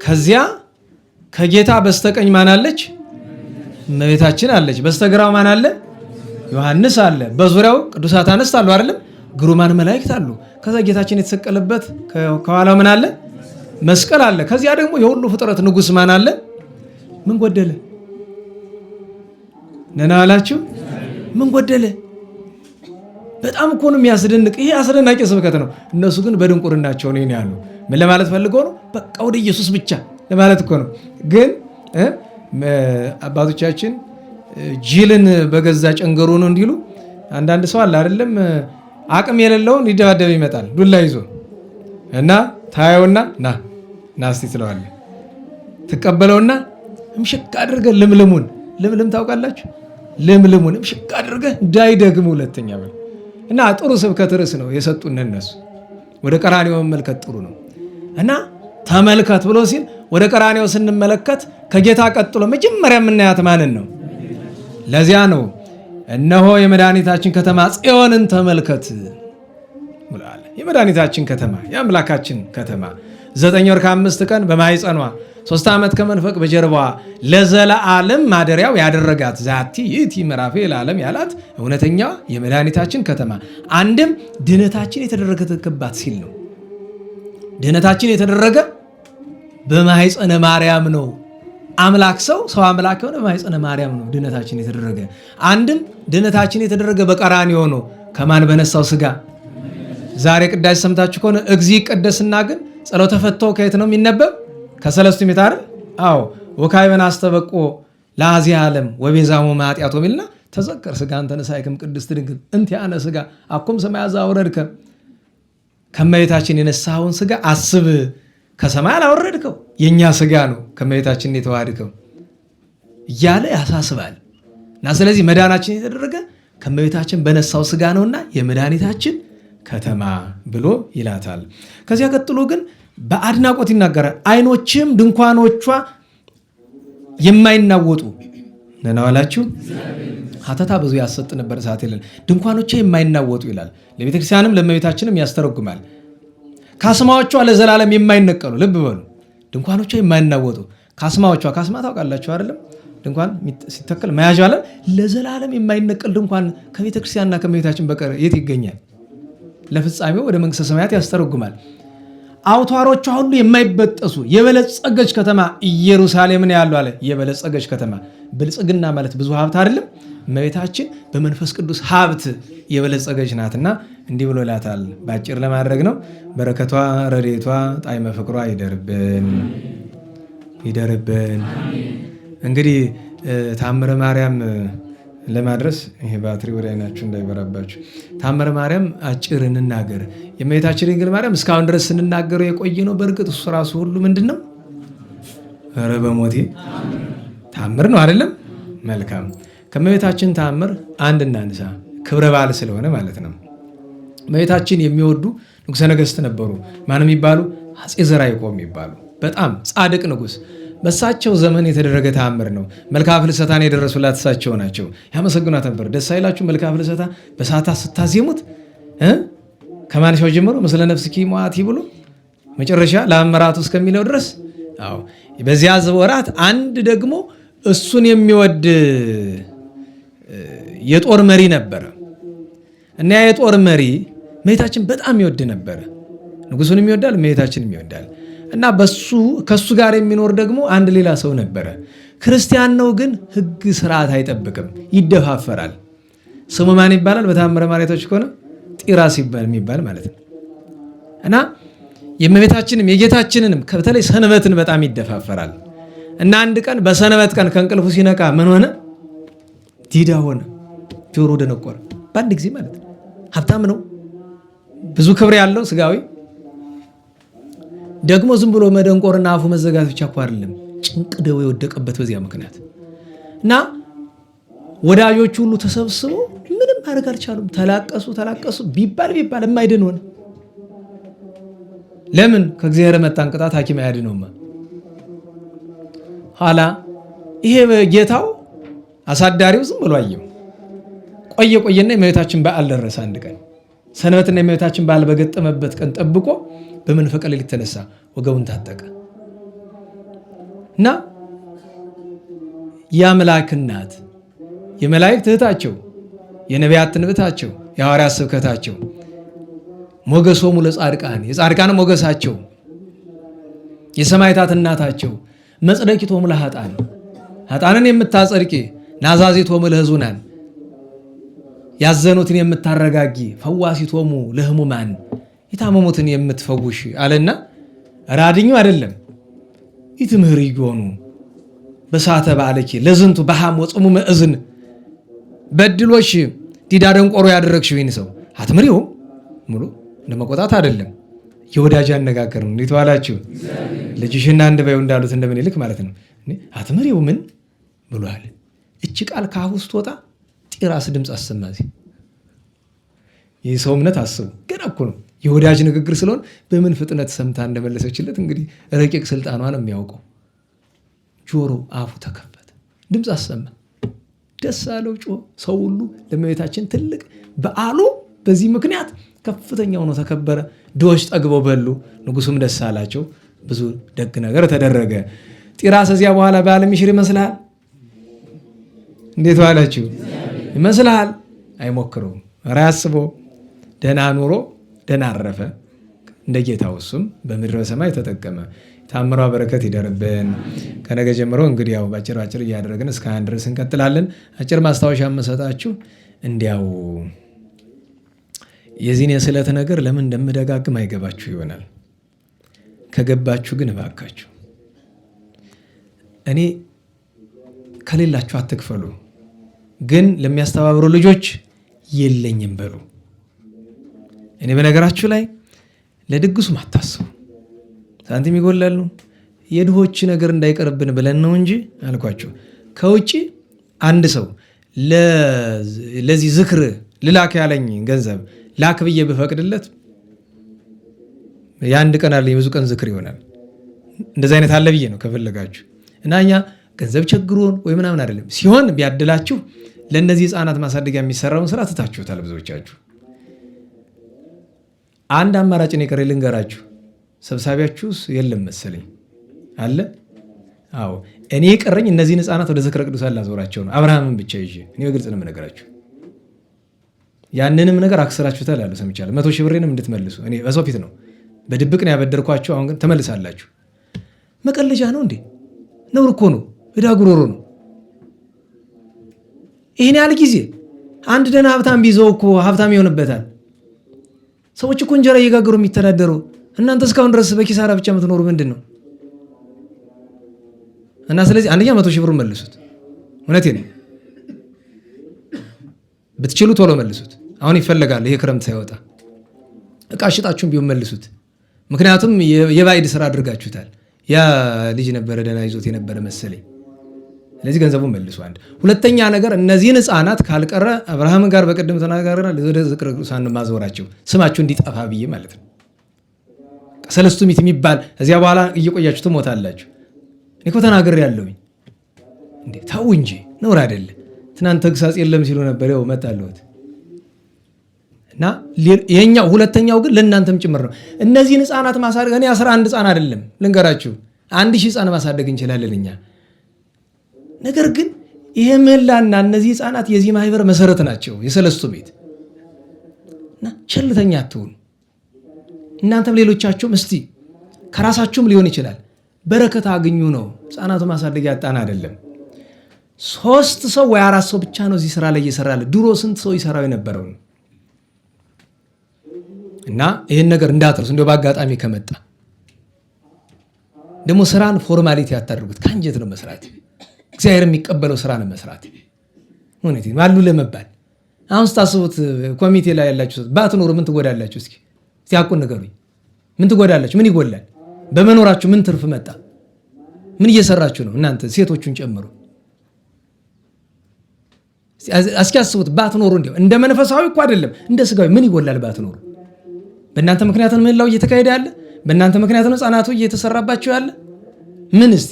ከዚያ ከጌታ በስተቀኝ ማን አለች? እመቤታችን አለች። በስተግራው ማን አለ? ዮሐንስ አለ። በዙሪያው ቅዱሳት አንስት አሉ አይደለም? ግሩማን መላእክት አሉ። ከዛ ጌታችን የተሰቀለበት ከኋላው ምን አለ? መስቀል አለ። ከዚያ ደግሞ የሁሉ ፍጥረት ንጉሥ ማን አለ? ምን ጎደለ? ነና አላችሁ? ምን ጎደለ? በጣም እኮ ነው የሚያስደንቅ። ይሄ አስደናቂ ስብከት ነው። እነሱ ግን በድንቁርናቸው ነው ያሉ። ምን ለማለት ፈልገው ነው? በቃ ወደ ኢየሱስ ብቻ ለማለት እኮ ነው። ግን አባቶቻችን ጅልን በገዛ ጨንገሩ ነው እንዲሉ። አንዳንድ ሰው አለ አይደለም? አቅም የሌለውን ሊደባደብ ይመጣል ዱላ ይዞ እና ታየውና ና እስቲ ትለዋለህ። ትቀበለውና እምሽክ አድርገህ ልምልም ታውቃላችሁ? ልምልሙን እምሽክ አድርገህ እንዳይደግም ሁለተኛ በል እና ጥሩ ስብከት ርዕስ ነው የሰጡን እነሱ። ወደ ቀራንዮ መመልከት ጥሩ ነው እና ተመልከት ብሎ ሲል ወደ ቀራንዮ ስንመለከት ከጌታ ቀጥሎ መጀመሪያ የምናያት ማንን ነው? ለዚያ ነው እነሆ የመድኃኒታችን ከተማ ጽዮንን ተመልከት ብሏል። የመድኃኒታችን ከተማ የአምላካችን ከተማ 9 ወር ከ5 ቀን በማኅፀኗ 3 ዓመት ከመንፈቅ በጀርባዋ ለዘለዓለም ማደሪያው ያደረጋት ዛቲ ይእቲ ምዕራፌ ለዓለም ያላት እውነተኛዋ የመድኃኒታችን ከተማ። አንድም ድነታችን የተደረገባት ሲል ነው። ድነታችን የተደረገ በማኅፀነ ማርያም ነው። አምላክ ሰው አምላክ የሆነ በማኅፀነ ማርያም ነው ድነታችን የተደረገ። አንድም ድነታችን የተደረገ በቀራንዮ ነው። ከማን በነሳው ሥጋ። ዛሬ ቅዳሴ ሰምታችሁ ከሆነ እግዚእ ይቀደስና ግን ጸሎተ ፈትሐው ከየት ነው የሚነበብ? ከሰለስቱ ምዕት አይደል? አዎ ወካዕበ አስተበቆ ለአዚየ ዓለም ወቤዛሙ ኃጢአቶ ሚልና ተዘከር ሥጋን ተነሳይክም ቅድስት ድንግል እንቲአነ ሥጋ አኮም ሰማይ አወረድከ። ከመቤታችን የነሳኸውን ሥጋ አስብ። ከሰማይ አላወረድከው፣ የኛ ሥጋ ነው ከመቤታችን የተዋሃድከው እያለ ያሳስባል። እና ስለዚህ መዳናችን የተደረገ ከመቤታችን በነሳው ሥጋ ነውና የመድኃኒታችን ከተማ ብሎ ይላታል። ከዚያ ቀጥሎ ግን በአድናቆት ይናገራል። ዓይኖችም ድንኳኖቿ የማይናወጡ ነናዋላችሁ። ሀተታ ብዙ ያሰጥ ነበር ሰዓት የለን። ድንኳኖቿ የማይናወጡ ይላል። ለቤተክርስቲያንም ለመቤታችንም ያስተረጉማል። ካስማዎቿ ለዘላለም የማይነቀሉ። ልብ በሉ፣ ድንኳኖቿ የማይናወጡ ካስማዎቿ። ካስማ ታውቃላችሁ አይደለም? ድንኳን ሲተከል መያዣ አለ። ለዘላለም የማይነቀል ድንኳን ከቤተክርስቲያንና ከመቤታችን በቀር የት ይገኛል? ለፍጻሜው ወደ መንግሥተ ሰማያት ያስተረጉማል። አውታሮቿ ሁሉ የማይበጠሱ የበለጸገች ከተማ ኢየሩሳሌምን ያሉ አለ። የበለጸገች ከተማ ብልጽግና ማለት ብዙ ሀብት አይደለም። እመቤታችን በመንፈስ ቅዱስ ሀብት የበለጸገች ናትና እንዲህ ብሎ ይላታል። በአጭር ለማድረግ ነው። በረከቷ ረድኤቷ ጣዕመ ፍቅሯ ይደርብን። እንግዲህ ታምረ ማርያም ለማድረስ ይሄ ባትሪ ወደ አይናችሁ እንዳይበራባችሁ። ታምረ ማርያም አጭር እንናገር። የእመቤታችን ድንግል ማርያም እስካሁን ድረስ ስንናገረው የቆየ ነው። በእርግጥ እሱ ራሱ ሁሉ ምንድን ነው? ኧረ በሞቴ ታምር ነው አይደለም? መልካም። ከእመቤታችን ታምር አንድ እናንሳ፣ ክብረ በዓል ስለሆነ ማለት ነው። እመቤታችን የሚወዱ ንጉሠ ነገሥት ነበሩ። ማን የሚባሉ? አፄ ዘርዓ ያዕቆብ የሚባሉ በጣም ጻድቅ ንጉሥ። በእሳቸው ዘመን የተደረገ ተአምር ነው። መልክአ ፍልሰታን የደረሱላት እሳቸው ናቸው። ያመሰግኗት ነበር። ደስ አይላችሁ? መልክአ ፍልሰታ በሰዓታት ስታዜሙት ከማንሻው ጀምሮ ምስለ ነፍስኪ ሞአቲ ብሎ መጨረሻ ለአመራቱ እስከሚለው ድረስ። አዎ በዚያ ወራት አንድ ደግሞ እሱን የሚወድ የጦር መሪ ነበረ እና የጦር መሪ እመቤታችን በጣም ይወድ ነበረ። ንጉሱንም ይወዳል፣ እመቤታችንም ይወዳል። እና ከሱ ጋር የሚኖር ደግሞ አንድ ሌላ ሰው ነበረ። ክርስቲያን ነው፣ ግን ሕግ ስርዓት አይጠብቅም፣ ይደፋፈራል። ስሙ ማን ይባላል? በተአምረ ማርያቶች ከሆነ ጢራስ የሚባል ማለት ነው። እና የእመቤታችንም የጌታችንንም በተለይ ሰንበትን በጣም ይደፋፈራል። እና አንድ ቀን በሰንበት ቀን ከእንቅልፉ ሲነቃ ምን ሆነ? ዲዳ ሆነ፣ ጆሮ ደነቆረ በአንድ ጊዜ ማለት ነው። ሀብታም ነው፣ ብዙ ክብር ያለው ስጋዊ ደግሞ ዝም ብሎ መደንቆርና አፉ መዘጋት ብቻ እኮ አይደለም፣ ጭንቅ ደዌ የወደቀበት በዚያ ምክንያት እና ወዳጆቹ ሁሉ ተሰብስበው ምንም ማድረግ አልቻሉም። ተላቀሱ ቢባል የማይድን ሆነ። ለምን? ከእግዚአብሔር መጣን ቅጣት ሐኪም አያድነውማ። ኋላ ይሄ ጌታው አሳዳሪው ዝም ብሎ አየው። ቆየና የእመቤታችን በዓል ደረሰ። አንድ ቀን ሰንበትና የእመቤታችን በዓል በገጠመበት ቀን ጠብቆ በመንፈቀ ሌሊት ተነሳ፣ ወገቡን ታጠቀ እና የአምላክ እናት የመላእክት እህታቸው የነቢያት ትንቢታቸው የሐዋርያት ስብከታቸው ሞገሶሙ ለጻድቃን የጻድቃን ሞገሳቸው የሰማዕታት እናታቸው መጽደቂቶሙ ለኃጥአን ኃጥአንን የምታጸድቂ ናዛዚቶሙ ለሕዙናን ያዘኑትን የምታረጋጊ ፈዋሲቶሙ ለሕሙማን የታመሙትን የምትፈውሽ አለና ራድኙ አይደለም ኢትምህርዮኑ በሳተ ባለኪ ለዝንቱ በሃም ወጽሙ መእዝን በድሎሽ ዲዳ ደንቆሮ ያደረግሽው ይህን ሰው አትምሪው ሙሉ እንደመቆጣት አይደለም። የወዳጅ አነጋገር ነው። እንዴት ዋላችሁ? ልጅሽና አንድ በይው እንዳሉት እንደምንልክ ማለት ነው። አትምሪው ምን ብሏል? እቺ ቃል ከአፉ ስትወጣ ጢራስ ድምፅ አሰማዚ። ይህ ሰው እምነት አስቡ። ገና እኮ ነው የወዳጅ ንግግር ስለሆነ በምን ፍጥነት ሰምታ እንደመለሰችለት እንግዲህ ረቂቅ ስልጣኗን የሚያውቀው። ጆሮ አፉ ተከፈተ፣ ድምፅ አሰማ፣ ደስ አለው፣ ጮኸ። ሰው ሁሉ ለእመቤታችን ትልቅ በዓሉ በዚህ ምክንያት ከፍተኛ ሆኖ ተከበረ። ድሆች ጠግበው በሉ፣ ንጉሱም ደስ አላቸው። ብዙ ደግ ነገር ተደረገ። ጢራስ እዚያ በኋላ በዓለም ይሽር ይመስልሃል? እንዴት ዋላችሁ? ይመስልሃል? አይሞክረውም። ኧረ አስቦ ደህና ኑሮ ደህና አረፈ። እንደ ጌታው እሱም በምድረ ሰማይ ተጠቀመ። ታምሯ በረከት ይደርብን። ከነገ ጀምሮ እንግዲህ ያው ባጭር እያደረግን እስከ አንድ ድረስ እንቀጥላለን። አጭር ማስታወሻ የምሰጣችሁ እንዲያው የዚህን የስዕለት ነገር ለምን እንደምደጋግም አይገባችሁ ይሆናል። ከገባችሁ ግን እባካችሁ እኔ ከሌላችሁ አትክፈሉ፣ ግን ለሚያስተባብሩ ልጆች የለኝም በሉ። እኔ በነገራችሁ ላይ ለድግሱም አታስቡ፣ ሳንቲም ይጎላሉ፣ የድሆች ነገር እንዳይቀርብን ብለን ነው እንጂ አልኳችሁ። ከውጭ አንድ ሰው ለዚህ ዝክር ልላክ ያለኝ ገንዘብ ላክ ብዬ ብፈቅድለት የአንድ ቀን አለ የብዙ ቀን ዝክር ይሆናል። እንደዚህ አይነት አለ ብዬ ነው ከፈለጋችሁ። እና እኛ ገንዘብ ቸግሮን ወይ ምናምን አይደለም። ሲሆን ቢያድላችሁ ለእነዚህ ህፃናት ማሳደጊያ የሚሰራውን ስራ ትታችሁታል ብዙዎቻችሁ። አንድ አማራጭ ነው የቀረ ልንገራችሁ። ሰብሳቢያችሁስ የለም መሰለኝ አለ። አዎ እኔ የቀረኝ እነዚህን ህፃናት ወደ ዝክረ ቅዱሳን ላዞራቸው ነው፣ አብርሃምን ብቻ ይዤ። እኔ በግልጽ ነው የምነግራችሁ። ያንንም ነገር አክስራችሁታል አሉ ሰምቻለሁ። 100 ሺህ ብሬንም እንድትመልሱ እኔ በሰው ፊት ነው በድብቅ ነው ያበደርኳቸው። አሁን ግን ተመልሳላችሁ። መቀለጃ ነው እንዴ? ነውር እኮ ነው። ዕዳ ጉሮሮ ነው። ይህን ያህል ጊዜ አንድ ደህና ሀብታም ቢይዘው እኮ ሀብታም ይሆንበታል። ሰዎች እኮ እንጀራ እየጋገሩ የሚተዳደሩ፣ እናንተ እስካሁን ድረስ በኪሳራ ብቻ የምትኖሩ ምንድን ነው? እና ስለዚህ አንደኛ 100 ሺህ ብሩን መልሱት። እውነቴን ነው። ብትችሉ ቶሎ መልሱት። አሁን ይፈልጋል ይሄ ክረምት ሳይወጣ እቃ ሽጣችሁም ቢሆን መልሱት። ምክንያቱም የባዕድ ስራ አድርጋችሁታል። ያ ልጅ ነበረ ደህና ይዞት የነበረ መሰለኝ። ስለዚህ ገንዘቡን መልሱ። አንድ ሁለተኛ ነገር እነዚህን ሕፃናት ካልቀረ አብርሃም ጋር በቀደም ተናጋግረናል። ወደ ዝክረ ቅዱሳን ማዞራቸው ስማችሁ እንዲጠፋ ብዬ ማለት ነው። ሰለስቱ ምዕት የሚባል እዚያ በኋላ እየቆያችሁ ትሞታላችሁ። እኔ እኮ ተናግሬያለሁኝ እንዴ! ተው እንጂ ነውር አይደለ? ትናንት ተግሳጽ የለም ሲሉ ነበር። ያው መጣለሁት እና ይሄኛው ሁለተኛው ግን ለእናንተም ጭምር ነው። እነዚህን ሕፃናት ማሳደግ እኔ 11 ሕፃን አይደለም ልንገራችሁ፣ 1000 ሕፃን ማሳደግ እንችላለን እኛ። ነገር ግን ይሄ ምህላና እነዚህ ሕፃናት የዚህ ማህበር መሰረት ናቸው፣ የሰለስቱ ምዕት እና ቸልተኛ አትሁኑ። እናንተም ሌሎቻችሁም እስቲ ከራሳችሁም ሊሆን ይችላል በረከት አግኙ ነው። ሕፃናቱ ማሳደግ ያጣን አይደለም። 3 ሰው ወይ 4 ሰው ብቻ ነው እዚህ ስራ ላይ እየሰራለ። ድሮ ስንት ሰው ይሰራው የነበረው ነው። እና ይህን ነገር እንዳትረሱ። እንደው በአጋጣሚ ከመጣ ደግሞ ስራን ፎርማሊቲ ያታደርጉት፣ ከአንጀት ነው መስራት። እግዚአብሔር የሚቀበለው ስራ ነው መስራት። እውነት አሉ ለመባል አሁን ስታስቡት ኮሚቴ ላይ ያላችሁ ባትኖሩ ምን ትጎዳላችሁ? እስኪ ሲያቁን ንገሩኝ። ምን ትጎዳላችሁ? ምን ይጎላል? በመኖራችሁ ምን ትርፍ መጣ? ምን እየሰራችሁ ነው እናንተ ሴቶቹን ጨምሮ? እስኪ አስቡት። ባትኖሩ እንዲያው እንደ መንፈሳዊ እኮ አይደለም እንደ ስጋዊ ምን ይጎላል ባትኖሩ? በእናንተ ምክንያት ነው ምህላው እየተካሄደ ያለ። በእናንተ ምክንያት ነው ሕፃናቱ እየተሰራባቸው ያለ። ምን እስቲ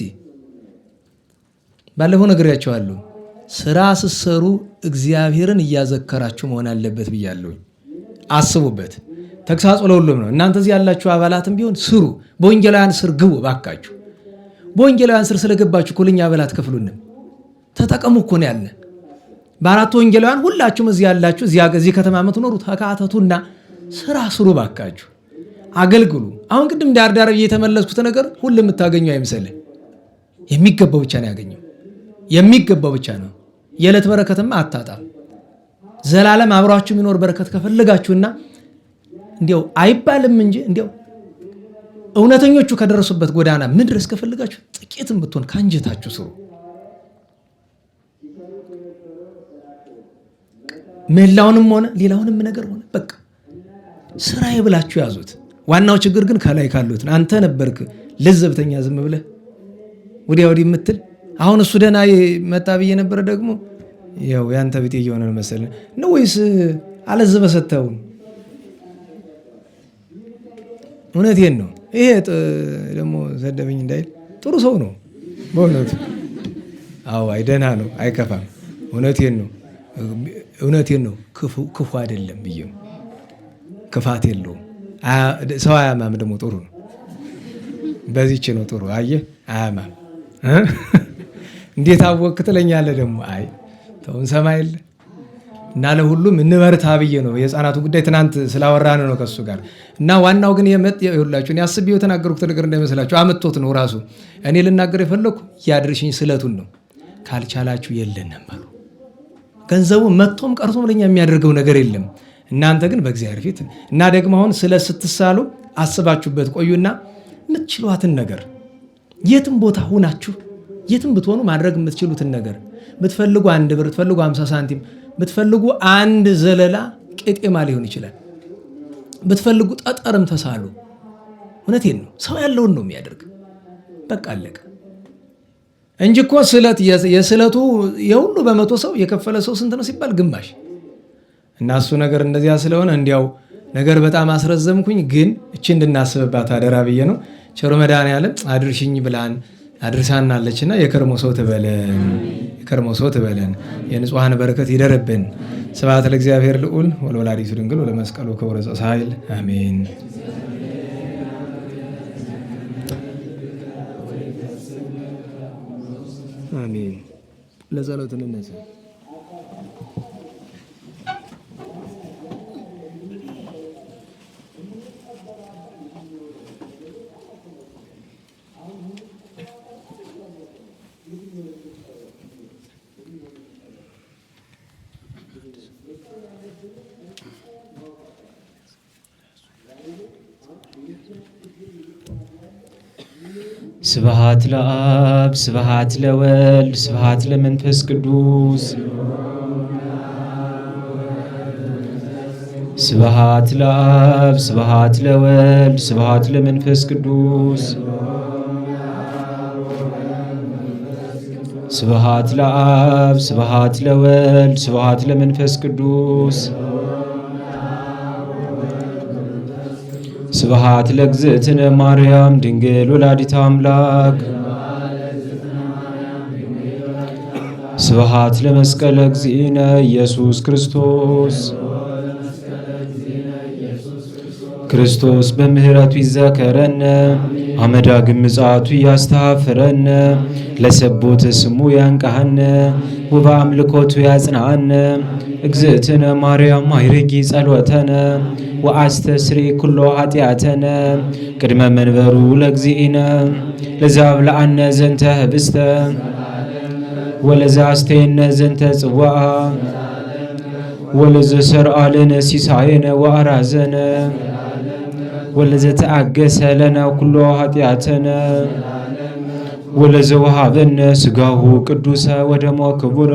ባለፈው ነግሬያቸዋለሁ። ስራ ስትሰሩ እግዚአብሔርን እያዘከራችሁ መሆን አለበት ብያለሁ። አስቡበት። ተግሳጽ ለሁሉም ነው። እናንተ እዚህ ያላችሁ አባላትም ቢሆን ስሩ። በወንጌላውያን ስር ግቡ ባካችሁ። በወንጌላውያን ስር ስለገባችሁ እኮ ለኛ አባላት ከፍሉንም ተጠቀሙ እኮ ነው ያለ። በአራቱ ወንጌላውያን ሁላችሁም እዚህ ያላችሁ እዚህ ከተማ የምትኖሩ ተካተቱና ስራ ስሩ ባካችሁ፣ አገልግሉ። አሁን ቅድም ዳርዳር እየተመለስኩት ነገር ሁሉ የምታገኙ አይምሰልህ። የሚገባው ብቻ ነው ያገኘው፣ የሚገባው ብቻ ነው። የዕለት በረከትማ አታጣም። ዘላለም አብራችሁ የሚኖር በረከት ከፈለጋችሁና እንዲያው አይባልም እንጂ እንዲያው እውነተኞቹ ከደረሱበት ጎዳና ምድረስ ከፈለጋችሁ ጥቂትም ብትሆን ካንጀታችሁ ስሩ። ምህላውንም ሆነ ሌላውንም ነገር ሆነ በቃ ስራዬ ብላችሁ ያዙት። ዋናው ችግር ግን ከላይ ካሉት አንተ ነበርክ ለዘብተኛ ዝም ብለህ ወዲያ ወዲህ የምትል። አሁን እሱ ደህና መጣ ብዬ ነበረ። ደግሞ ያው ያንተ ቤት እየሆነ ነው መሰለህ ነው ወይስ አለዘበ ሰተው? እውነቴን ነው። ይሄ ደግሞ ሰደበኝ እንዳይል ጥሩ ሰው ነው በእውነቱ። አዎ አይ ደህና ነው፣ አይከፋም። እውነቴን ነው። ክፉ አይደለም ብዬ ነው። ክፋት የለውም። ሰው አያማም። ደግሞ ጥሩ ነው። በዚህች ነው ጥሩ። አየህ አያማም። እንዴት አወቅህ ትለኛለህ ደግሞ። አይ ተውን ሰማ የለ እና ለሁሉም እንበርታ ብዬ ነው። የሕፃናቱ ጉዳይ ትናንት ስላወራን ነው ከሱ ጋር እና ዋናው ግን ይኸውላችሁ እኔ አስቤው የተናገርኩት ነገር እንዳይመስላችሁ አመጥቶት ነው ራሱ። እኔ ልናገር የፈለኩ ያድርሽኝ ስለቱን ነው። ካልቻላችሁ የለንም አሉ። ገንዘቡ መጥቶም ቀርቶም ለኛ የሚያደርገው ነገር የለም። እናንተ ግን በእግዚአብሔር ፊት እና ደግሞ አሁን ስትሳሉ አስባችሁበት ቆዩና የምትችሏትን ነገር የትም ቦታ ሁናችሁ የትም ብትሆኑ ማድረግ የምትችሉትን ነገር ብትፈልጉ 1 ብር ብትፈልጉ 50 ሳንቲም ብትፈልጉ 1 ዘለላ ቄጤማ ሊሆን ይችላል። ብትፈልጉ ጠጠርም ተሳሉ። እውነቴን ነው። ሰው ያለውን ነው የሚያደርግ። በቃ አለቀ እንጂ እኮ ስለት የስለቱ የሁሉ በመቶ ሰው የከፈለ ሰው ስንት ነው ሲባል ግማሽ። እና እሱ ነገር እንደዚያ ስለሆነ እንዲያው ነገር በጣም አስረዘምኩኝ። ግን እቺ እንድናስብባት አደራ ብዬ ነው። ቸሮ መድኃኔዓለም አድርሽኝ ብላን አድርሳናለችና የከርሞ ሰው ትበለን። የንጹሐን በረከት ይደርብን። ስብሐት ለእግዚአብሔር ልዑል ወለወላዲቱ ድንግል ወለመስቀሉ ክቡር ዘጻሕል አሜን። አሜን። ለጸሎት እንነሳ። ስብሐት ለአብ ስብሐት ለወልድ ስብሐት ለመንፈስ ቅዱስ ስብሐት ለአብ ስብሐት ለወልድ ስብሐት ለመንፈስ ቅዱስ ስብሐት ለአብ ስብሐት ለወልድ ስብሐት ለመንፈስ ቅዱስ ስብሐት ለእግዝእትነ ማርያም ድንግል ወላዲተ አምላክ ስብሐት ለመስቀለ እግዚእነ ኢየሱስ ክርስቶስ ክርስቶስ በምህረቱ ይዘከረነ አመዳግም ምጽአቱ ያስተሐፍረነ ለሰቦተ ስሙ ያንቃሃነ ወበአምልኮቱ ያጽናአነ እግዝእትነ ማርያም ማይረጊ ጸሎተነ ወአስተስሪ ኩሎ ኃጢአተነ ቅድመ መንበሩ ለእግዚእነ ለዘአብልዐነ ዘንተ ህብስተ ወለዘአስተየነ ዘንተ ጽዋዓ ወለዘሰርዐ ለነ ሲሳየነ ወአራዘነ ወለዘተአገሰ ለነ ኩሎ ኃጢአተነ ወለዘወሃበነ ሥጋሁ ቅዱሰ ወደሞ ክቡረ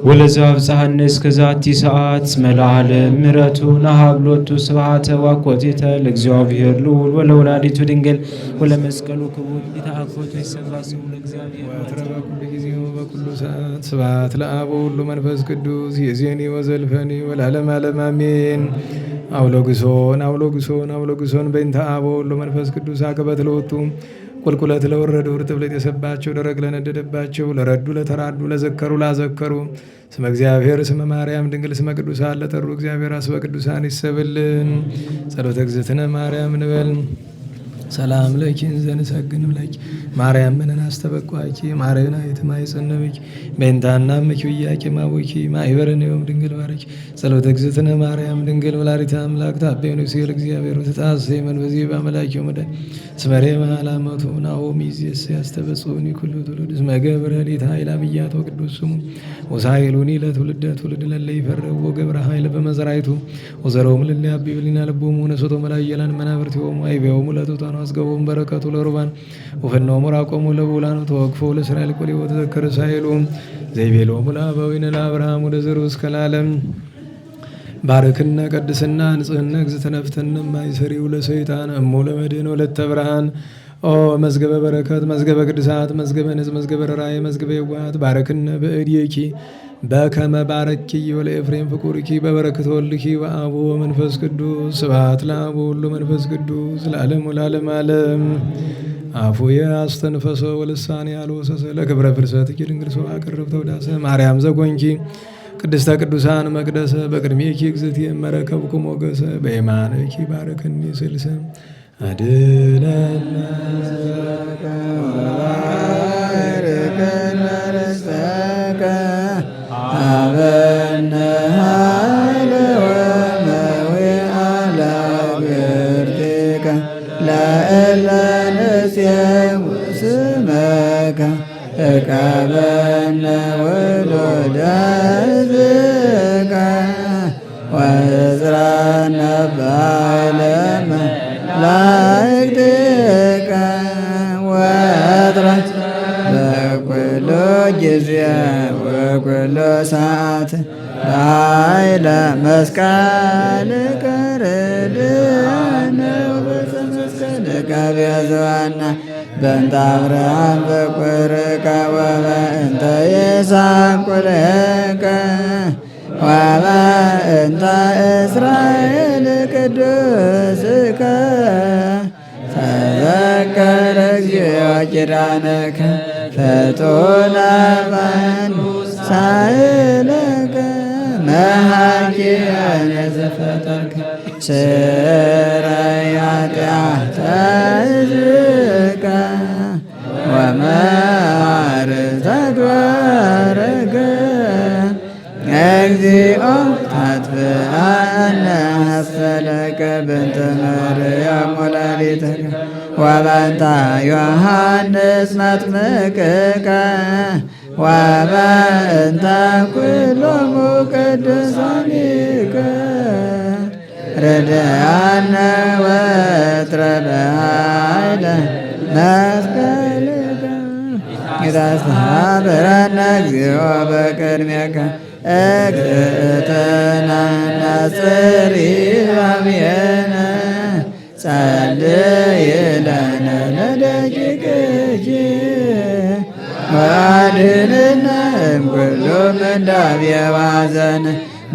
ወለዘአብጽሐነ እስከ ዛቲ ሰዓት መላዓለም ምሕረቱ ናሃብሎቱ ስብሐተ ወኮቴተ ለእግዚአብሔር ልዑል ወለወላዲቱ ድንግል ወለመስቀሉ ክቡር ኢተአኮቱ ይሰብሐ ስሙ ለእግዚአብሔር ወትረ በኩሉ ጊዜ ወበኩሉ ሰዓት ስብሐት ለአብ ወወልድ ወመንፈስ ቅዱስ ይእዜኒ ወዘልፈኒ ወለዓለመ ዓለም አሜን። አውሎግሶን አውሎግሶን አውሎግሶን በእንተ አብ ወወልድ ወመንፈስ ቅዱስ አቀበት ለወጡ ቁልቁለት ለወረዱ እርጥብ ለጤሰባቸው ደረቅ ለነደደባቸው ለረዱ ለተራዱ ለዘከሩ ላዘከሩ ስመ እግዚአብሔር ስመ ማርያም ድንግል ስመ ቅዱሳን ለጠሩ እግዚአብሔር አስበ ቅዱሳን ይሰብልን። ጸሎተ እግዝእትነ ማርያም ንበል። ሰላም ለኪ ዘንሰግድ ለኪ ማርያም ምንን አስተበቋኪ ማርያና የትማይጸነብኪ በእንታና ምኪ ወያቂ ማቦኪ ማይበረን የውም ድንግል ባረኪ ጸሎተ እግዝእትነ ማርያም ድንግል ወላዲተ አምላክ ታቤኑ ሲል እግዚአብሔር ወተታሰይ መንበዚ በአምላኪው መደ ስመሬ ማላመቱ ናሆም ይዚስ ያስተበጽኡኒ ኩሉ ትውልድ እስመ ገብረ ሊት ኃይል አብያቶ ቅዱስ ስሙ ወሳይሉኒ ለትውልደ ትውልድ ለለ ይፈረው ወገብረ ኃይል በመዘራይቱ ወዘሮም ለለ ያቢብሊና ልቦሙ ነሶቶ መላየላን መናብርቲሆሙ አይቤሆሙ ለቱታኑ አስገቦም በረከቱ ለሩባን ወፈኖሙ ራቆሙ ለቡላኑ ተወክፎ ለእስራኤል ቆሌ ወተዘከረ ሳይሉ ዘይቤሎሙ ለአበዊነ ለአብርሃም ወደ ዘሩ እስከ ለዓለም ባርክነ ቀድስና ንጽህና እግዝእትነ ፍትነ ማይሰሪው ለሰይጣን እሙ ለመድህን ወለተ ብርሃን ኦ መዝገበ በረከት መዝገበ ቅዱሳት መዝገበ ንጽ መዝገበ ራእይ መዝገበ የዋሃት ባርክነ በእድየኪ በከመ ባረኪ ወለኤፍሬም ፍቁርኪ በበረከተ ወልድኪ ወአብ ወመንፈስ ቅዱስ ስብሐት ለአብ ወወልድ ወመንፈስ ቅዱስ ለዓለሙ ለዓለመ ዓለም። አፉየ አስተንፈሰ ወልሳኔ አልወሰሰ ለክብረ ፍልሰትኪ ድንግል ሰው አቀረብተ ወዳሰ ማርያም ዘጎንኪ ቅድስተ ቅዱሳን መቅደሰ በቅድሜኪ እግዝእትየ እመረከብኩ ሞገሰ በየማነኪ ባረከኒ ስልሰ አድኅነነ ወባርክነ ርስተከ ሀበነ ኃይለ ወመዊዓ ለአግብርቲከ ለእለ ንሴው ስመከ እቀበነ ውሉደ ሕዝብከ ወእዝራነ በዓለመ ላእክትከ ወእጥረት በኩሉ ጊዜ ወኩሉ ሰዓት በኃይለ መስቀልከ ርድእነ ወበመስቀልከ ቤዛነ በእንተ አብርሃም በኵርከ ወበእንተ ይስሐቅ ኵልከ ወበእንተ እስራኤል ቅዱስከ ተዘከረ እግዚኦ ኪዳነከ ፍጡነ ሳእለከ መሐኪያነ ዘፈጠርከ ስረይ ኃጢአተ ሕዝብከ ወመሐረ ተግባረከ እግዚኦ ታጥፍአነ ሀሰለከ በእንተ ማርያም ወላዲተከ ወበእንተ ዮሐንስ መጥምቅከ ወበእንተ ኩሎሙ ቅዱሳኒከ ረድአነ ወእጥረ በኃይለ መስቀልከ ኢታስተኀብረነ እግዚኦ በቅድሜከ እግዝእትነ ነጽሪ አብየነ ጸልይ ለነ ለደቂቅኪ ወአድኅነነ እምኩሉ ምንዳቤ ወሐዘን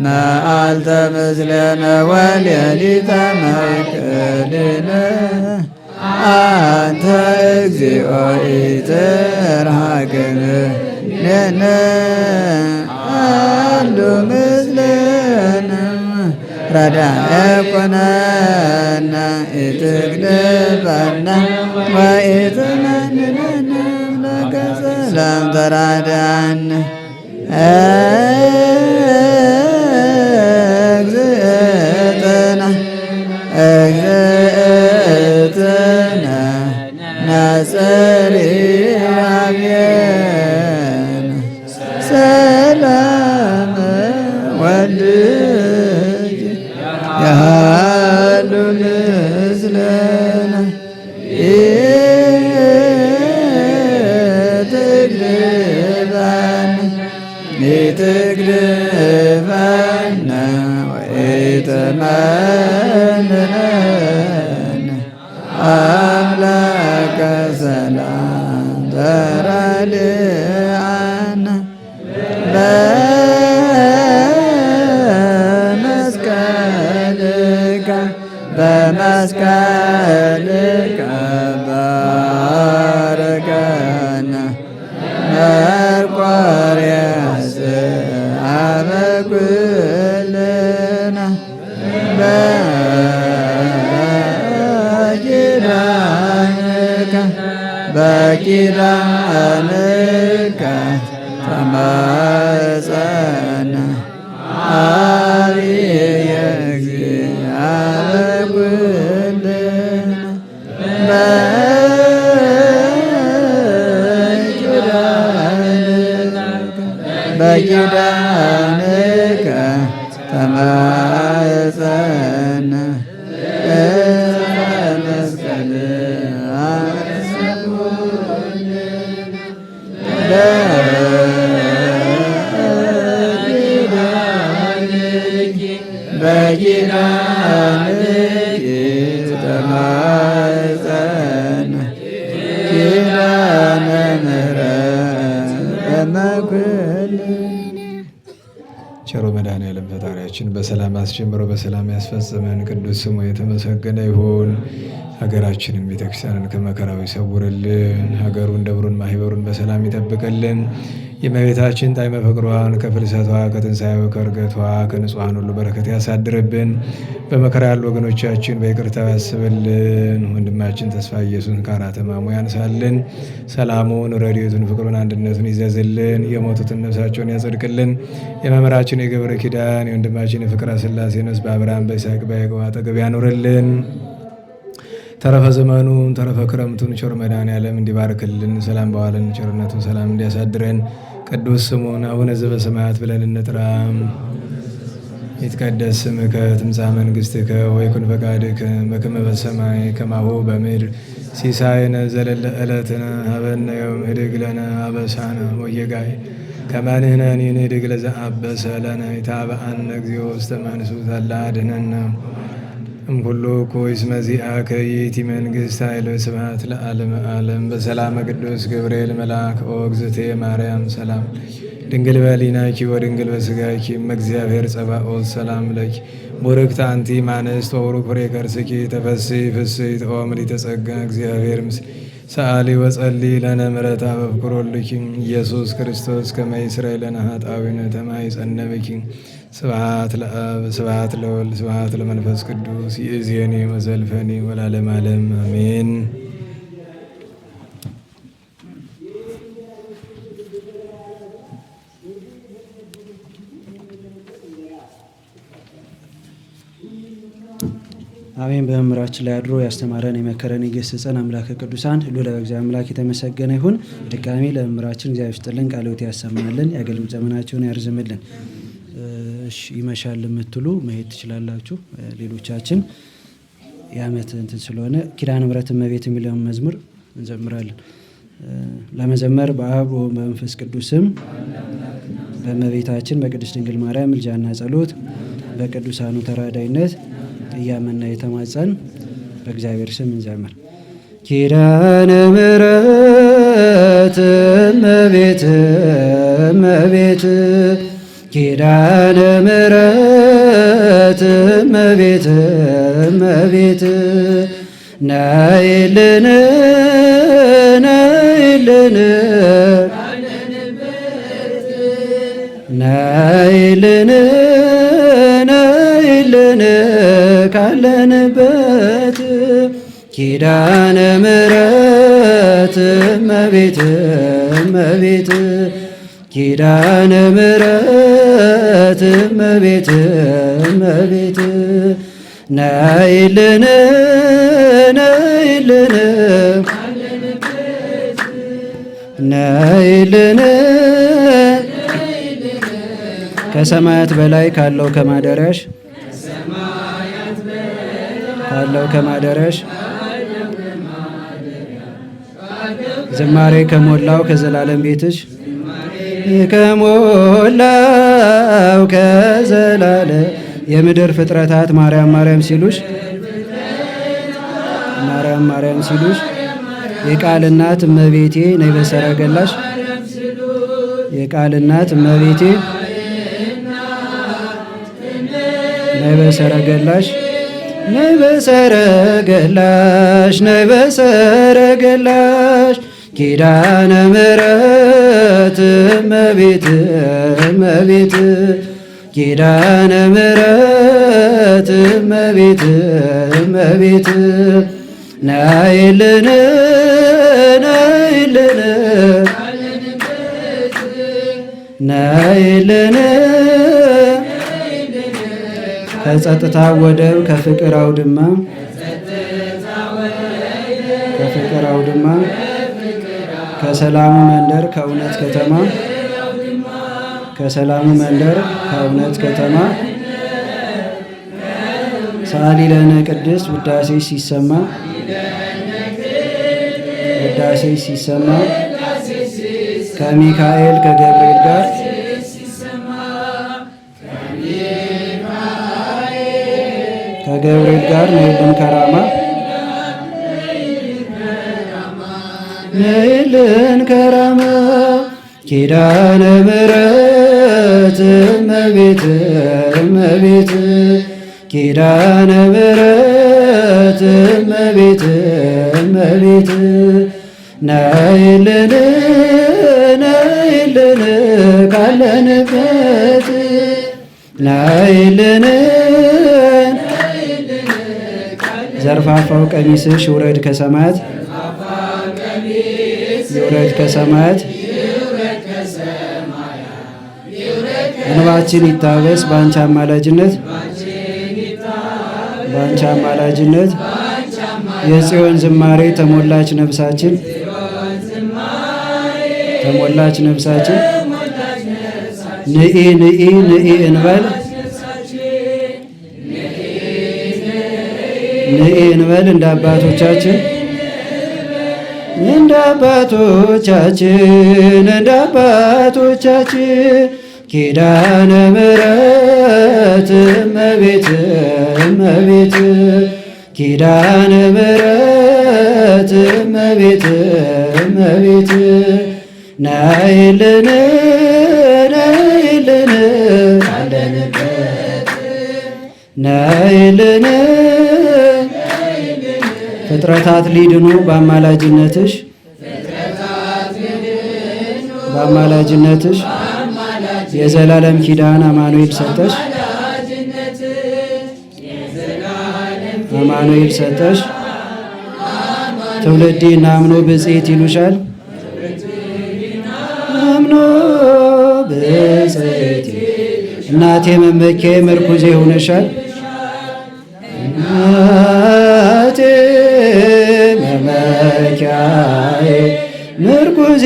መዓልተ ምስሌነ ወሌሊተ ማእከልነ አንተ እግዚኦ ኢትርሐቅነ አሉ ምስሌነ ረዳኤ ኮነነ ኢትግድፈነ ወኢትመንነነ ለከ ሰላም ተራዳነ እግዝእትነ እግዝእትነ ነጽሪ አብየነ ሰላም ወልድኪ ያሉ ምስለነ ኢትግድፈነ ወኢትመንነነ አምላከ ሰላም ተራድአነ በመስቀልከ ባርከነ መርቆሬዎስ አበ ኩልነ በኪዳንከ ተማፀነ አብየ እግዚአብሔር ኩልነ በኪዳንከ ተማፀነ መስቀል በኪዳንኪ ተማፀነ ኪዳነ ምሕረት በመኩልነ። ቸሮ መድኃኔዓለም ፈጣሪያችን በሰላም አስጀምሮ በሰላም ያስፈጽመን። ቅዱስ ስሙ የተመሰገነ ይሁን። ሀገራችንን ቤተክርስቲያንን ከመከራው ይሰውርልን። ሀገሩን ደብሩን ማህበሩን በሰላም ይጠብቅልን። የእመቤታችን ጣዕመ ፍቅሯን ከፍልሰቷ ከትንሣኤው ከዕርገቷ ከንጹሐን ሁሉ በረከት ያሳድርብን። በመከራ ያሉ ወገኖቻችን በይቅርታው ያስብልን። ወንድማችን ተስፋ ኢየሱስን ከአራተ ሕማሙ ያንሳልን። ሰላሙን፣ ረድኤቱን፣ ፍቅሩን፣ አንድነቱን ይዘዝልን። የሞቱትን ነፍሳቸውን ያጸድቅልን። የመምህራችን የገብረ ኪዳን የወንድማችን የፍቅረ ሥላሴ ነፍስ በአብርሃም በይስሐቅ በያዕቆብ አጠገብ ያኑርልን። ተረፈ ዘመኑን ተረፈ ክረምቱን ቸር መድኃኔዓለም እንዲባርክልን። ሰላም በዋለን ቸርነቱን ሰላም እንዲያሳድረን ቅዱስ ስሙን አቡነ ዘበሰማያት ብለን እንጥራ። ይትቀደስ ስምከ ትምጻእ መንግሥትከ ወይኩን ፈቃድከ በከመ በሰማይ ከማሁ በምድር ሲሳየነ ዘለለ ዕለትነ ሀበነ ዮም ኅድግ ለነ አበሳነ ወጌጋየነ ከመ ንሕነኒ ንኅድግ ለዘአበሰ ለነ ኢታብአነ እግዚኦ ውስተ መንሱት አላ አድኅነነ እምኩሉ ኩይስ መዚአከ ይእቲ መንግሥት ኃይል ወስብሐት ለዓለመ ዓለም። በሰላመ ቅዱስ ገብርኤል መልአክ ኦ እግዝእትየ ማርያም ሰላም ድንግል በኅሊናኪ ወድንግል በሥጋኪ እምእግዚአብሔር ጸባኦት ሰላም ለኪ ቡርክት አንቲ እምአንስት ወቡሩክ ፍሬ ከርሥኪ ተፈሥሒ ፍሥሕት ኦ ምልዕተ ጸጋ እግዚአብሔር ምስሌኪ ሰአሊ ወጸሊ ለነ ምሕረተ በፍቅር ወልድኪ ኢየሱስ ክርስቶስ ከመ ይስረይ ለነ ኃጣውኢነ ተማኅፀነ ብኪ። ስብሐት ለአብ ስብሐት ለወልድ ስብሐት ለመንፈስ ቅዱስ ይእዜኒ ወዘልፈኒ ወለዓለመ ዓለም አሜን። አሜን። በመምህራችን ላይ አድሮ ያስተማረን የመከረን የገሰጸን አምላከ ቅዱሳን ልዑለ እግዚአብሔር አምላክ የተመሰገነ ይሁን። ድጋሜ ለመምህራችን እግዚአብሔር ይስጥልን፣ ቃለ ሕይወት ያሰማልን፣ የአገልግሎት ዘመናቸውን ያርዝምልን። ይመሻል የምትሉ መሄድ ትችላላችሁ። ሌሎቻችን የዓመት እንትን ስለሆነ ኪዳነ ምሕረት እመቤት የሚለውን መዝሙር እንዘምራለን። ለመዘመር በአብ በመንፈስ ቅዱስ ስም በእመቤታችን በቅድስት ድንግል ማርያም ምልጃና ጸሎት በቅዱሳኑ ተራዳይነት እያመና የተማጸን በእግዚአብሔር ስም እንዘምር። ኪዳነ ምሕረት እመቤት እመቤት ኪዳነ ምሕረት እመቤት እመቤት ነይልን ነይልን ነይልን ነይልን ካለንበት ኪዳነ ምሕረት እመቤት እመቤት ኪዳነ ምሕረት እመቤት እመቤት ነይልን ነይልን ነይልን ከሰማያት በላይ ካለው ከማደሪያሽ ዝማሬ ከሞላው ከዘላለም ቤትሽ ከሞላው ከዘላለም የምድር ፍጥረታት ማርያም ማርያም ሲሉሽ ማርያም ማርያም ሲሉሽ የቃል እናት እመቤቴ ነይ በሰረገላሽ የቃል እናት እመቤቴ ነይ በሰረገላሽ ነይ በሰረገላሽ ነይ በሰረገላሽ ኪዳነ ምሕረት እመቤት እመቤት ኪዳነ ምሕረት እመቤት እመቤት ነይልን ነይልን ነይልን ከጸጥታ ወደብ ከፍቅር አውድማ ከሰላሙ መንደር ከእውነት ከተማ ከሰላሙ መንደር ከእውነት ከተማ ሰአሊ ለነ ቅድስት ውዳሴ ሲሰማ ከሚካኤል ከገብርኤል ጋር ነይልን ከራማ ነይልን ከራማ ኪዳነ ምሕረት እመቤት እመቤት ኪዳነ ምሕረት እመቤት እመቤት ነይልን ነይልን ካለንበት ነይልን ዘርፋፋው ቀሚስሽ ውረድ ከሰማያት ይውረድ ከሰማያት እንባችን ይታበስ በአንቺ አማላጅነት የጽዮን ዝማሬ ተሞላች ነፍሳችን ንኢ ንኢ ንኢ እንበል ንኢ እንበል እንደ አባቶቻችን ኪዳነ ምሕረት እመቤት እመቤት ኪዳነ ምሕረት እመቤት እመቤት ነይልን ነይልን ነይልን ፍጥረታት ሊድኑ በአማላጅነትሽ የዘላለም ኪዳን አማኑኤል ሰጠሽ ትውልዴን አምኖ ብፅዕት ይሉሻል አምኖ ብፅዕት እናቴ መመኪያዬ ምርኩዜ ሆነሻል እናቴ መመኪያዬ ምርኩዜ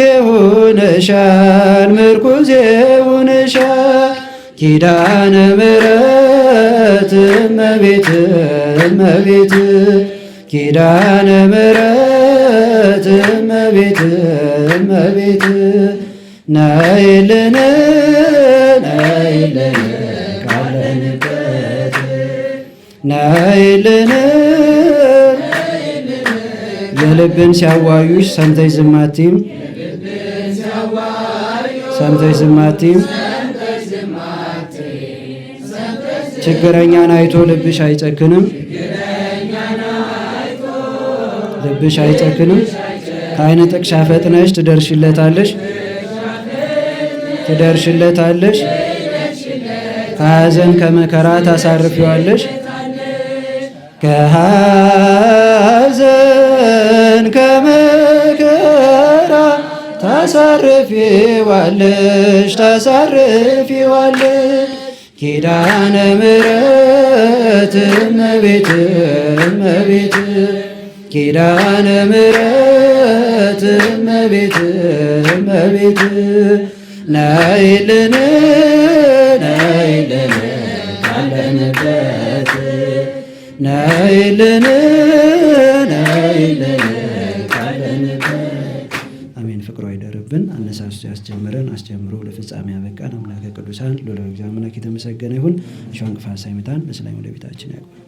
ሆነሻል ኪዳነ ምሕረት እመቤት እመቤት ኪዳነ ምሕረት እመቤት እመቤት ነይልን ነይልን የልብን ሲያዋዩሽ ሰምተሽ ዝም አትይም ሰምተሽ ዝም አትይም ችግረኛን አይቶ ልብሽ አይጨክንም ልብሽ አይጨክንም ከዓይነ ጥቅሻ ፈጥነሽ ትደርሽለታለሽ ከሐዘን ከመከራ ታሳርፊዋለሽ ከሐዘን ከመከራ ታሳርፊዋለሽ ኪዳነ ምሕረት እመቤት ኪዳነ ምሕረት እመቤት ነይልን ካለንበት ነይልን ካለንበት። አሜን። ፍቅሩ አይደርብን። አነሳስቶ ያስጀምረን አስጀምሮ ለፍጻሜ ያበቃን አምላከ ቅዱሳን ልዑለ እግዚአብሔር አምላክ የተመሰገነ ይሁን። ሸዋንቅፋ ሳይመታን በሰላም ወደ ቤታችን ያግባን።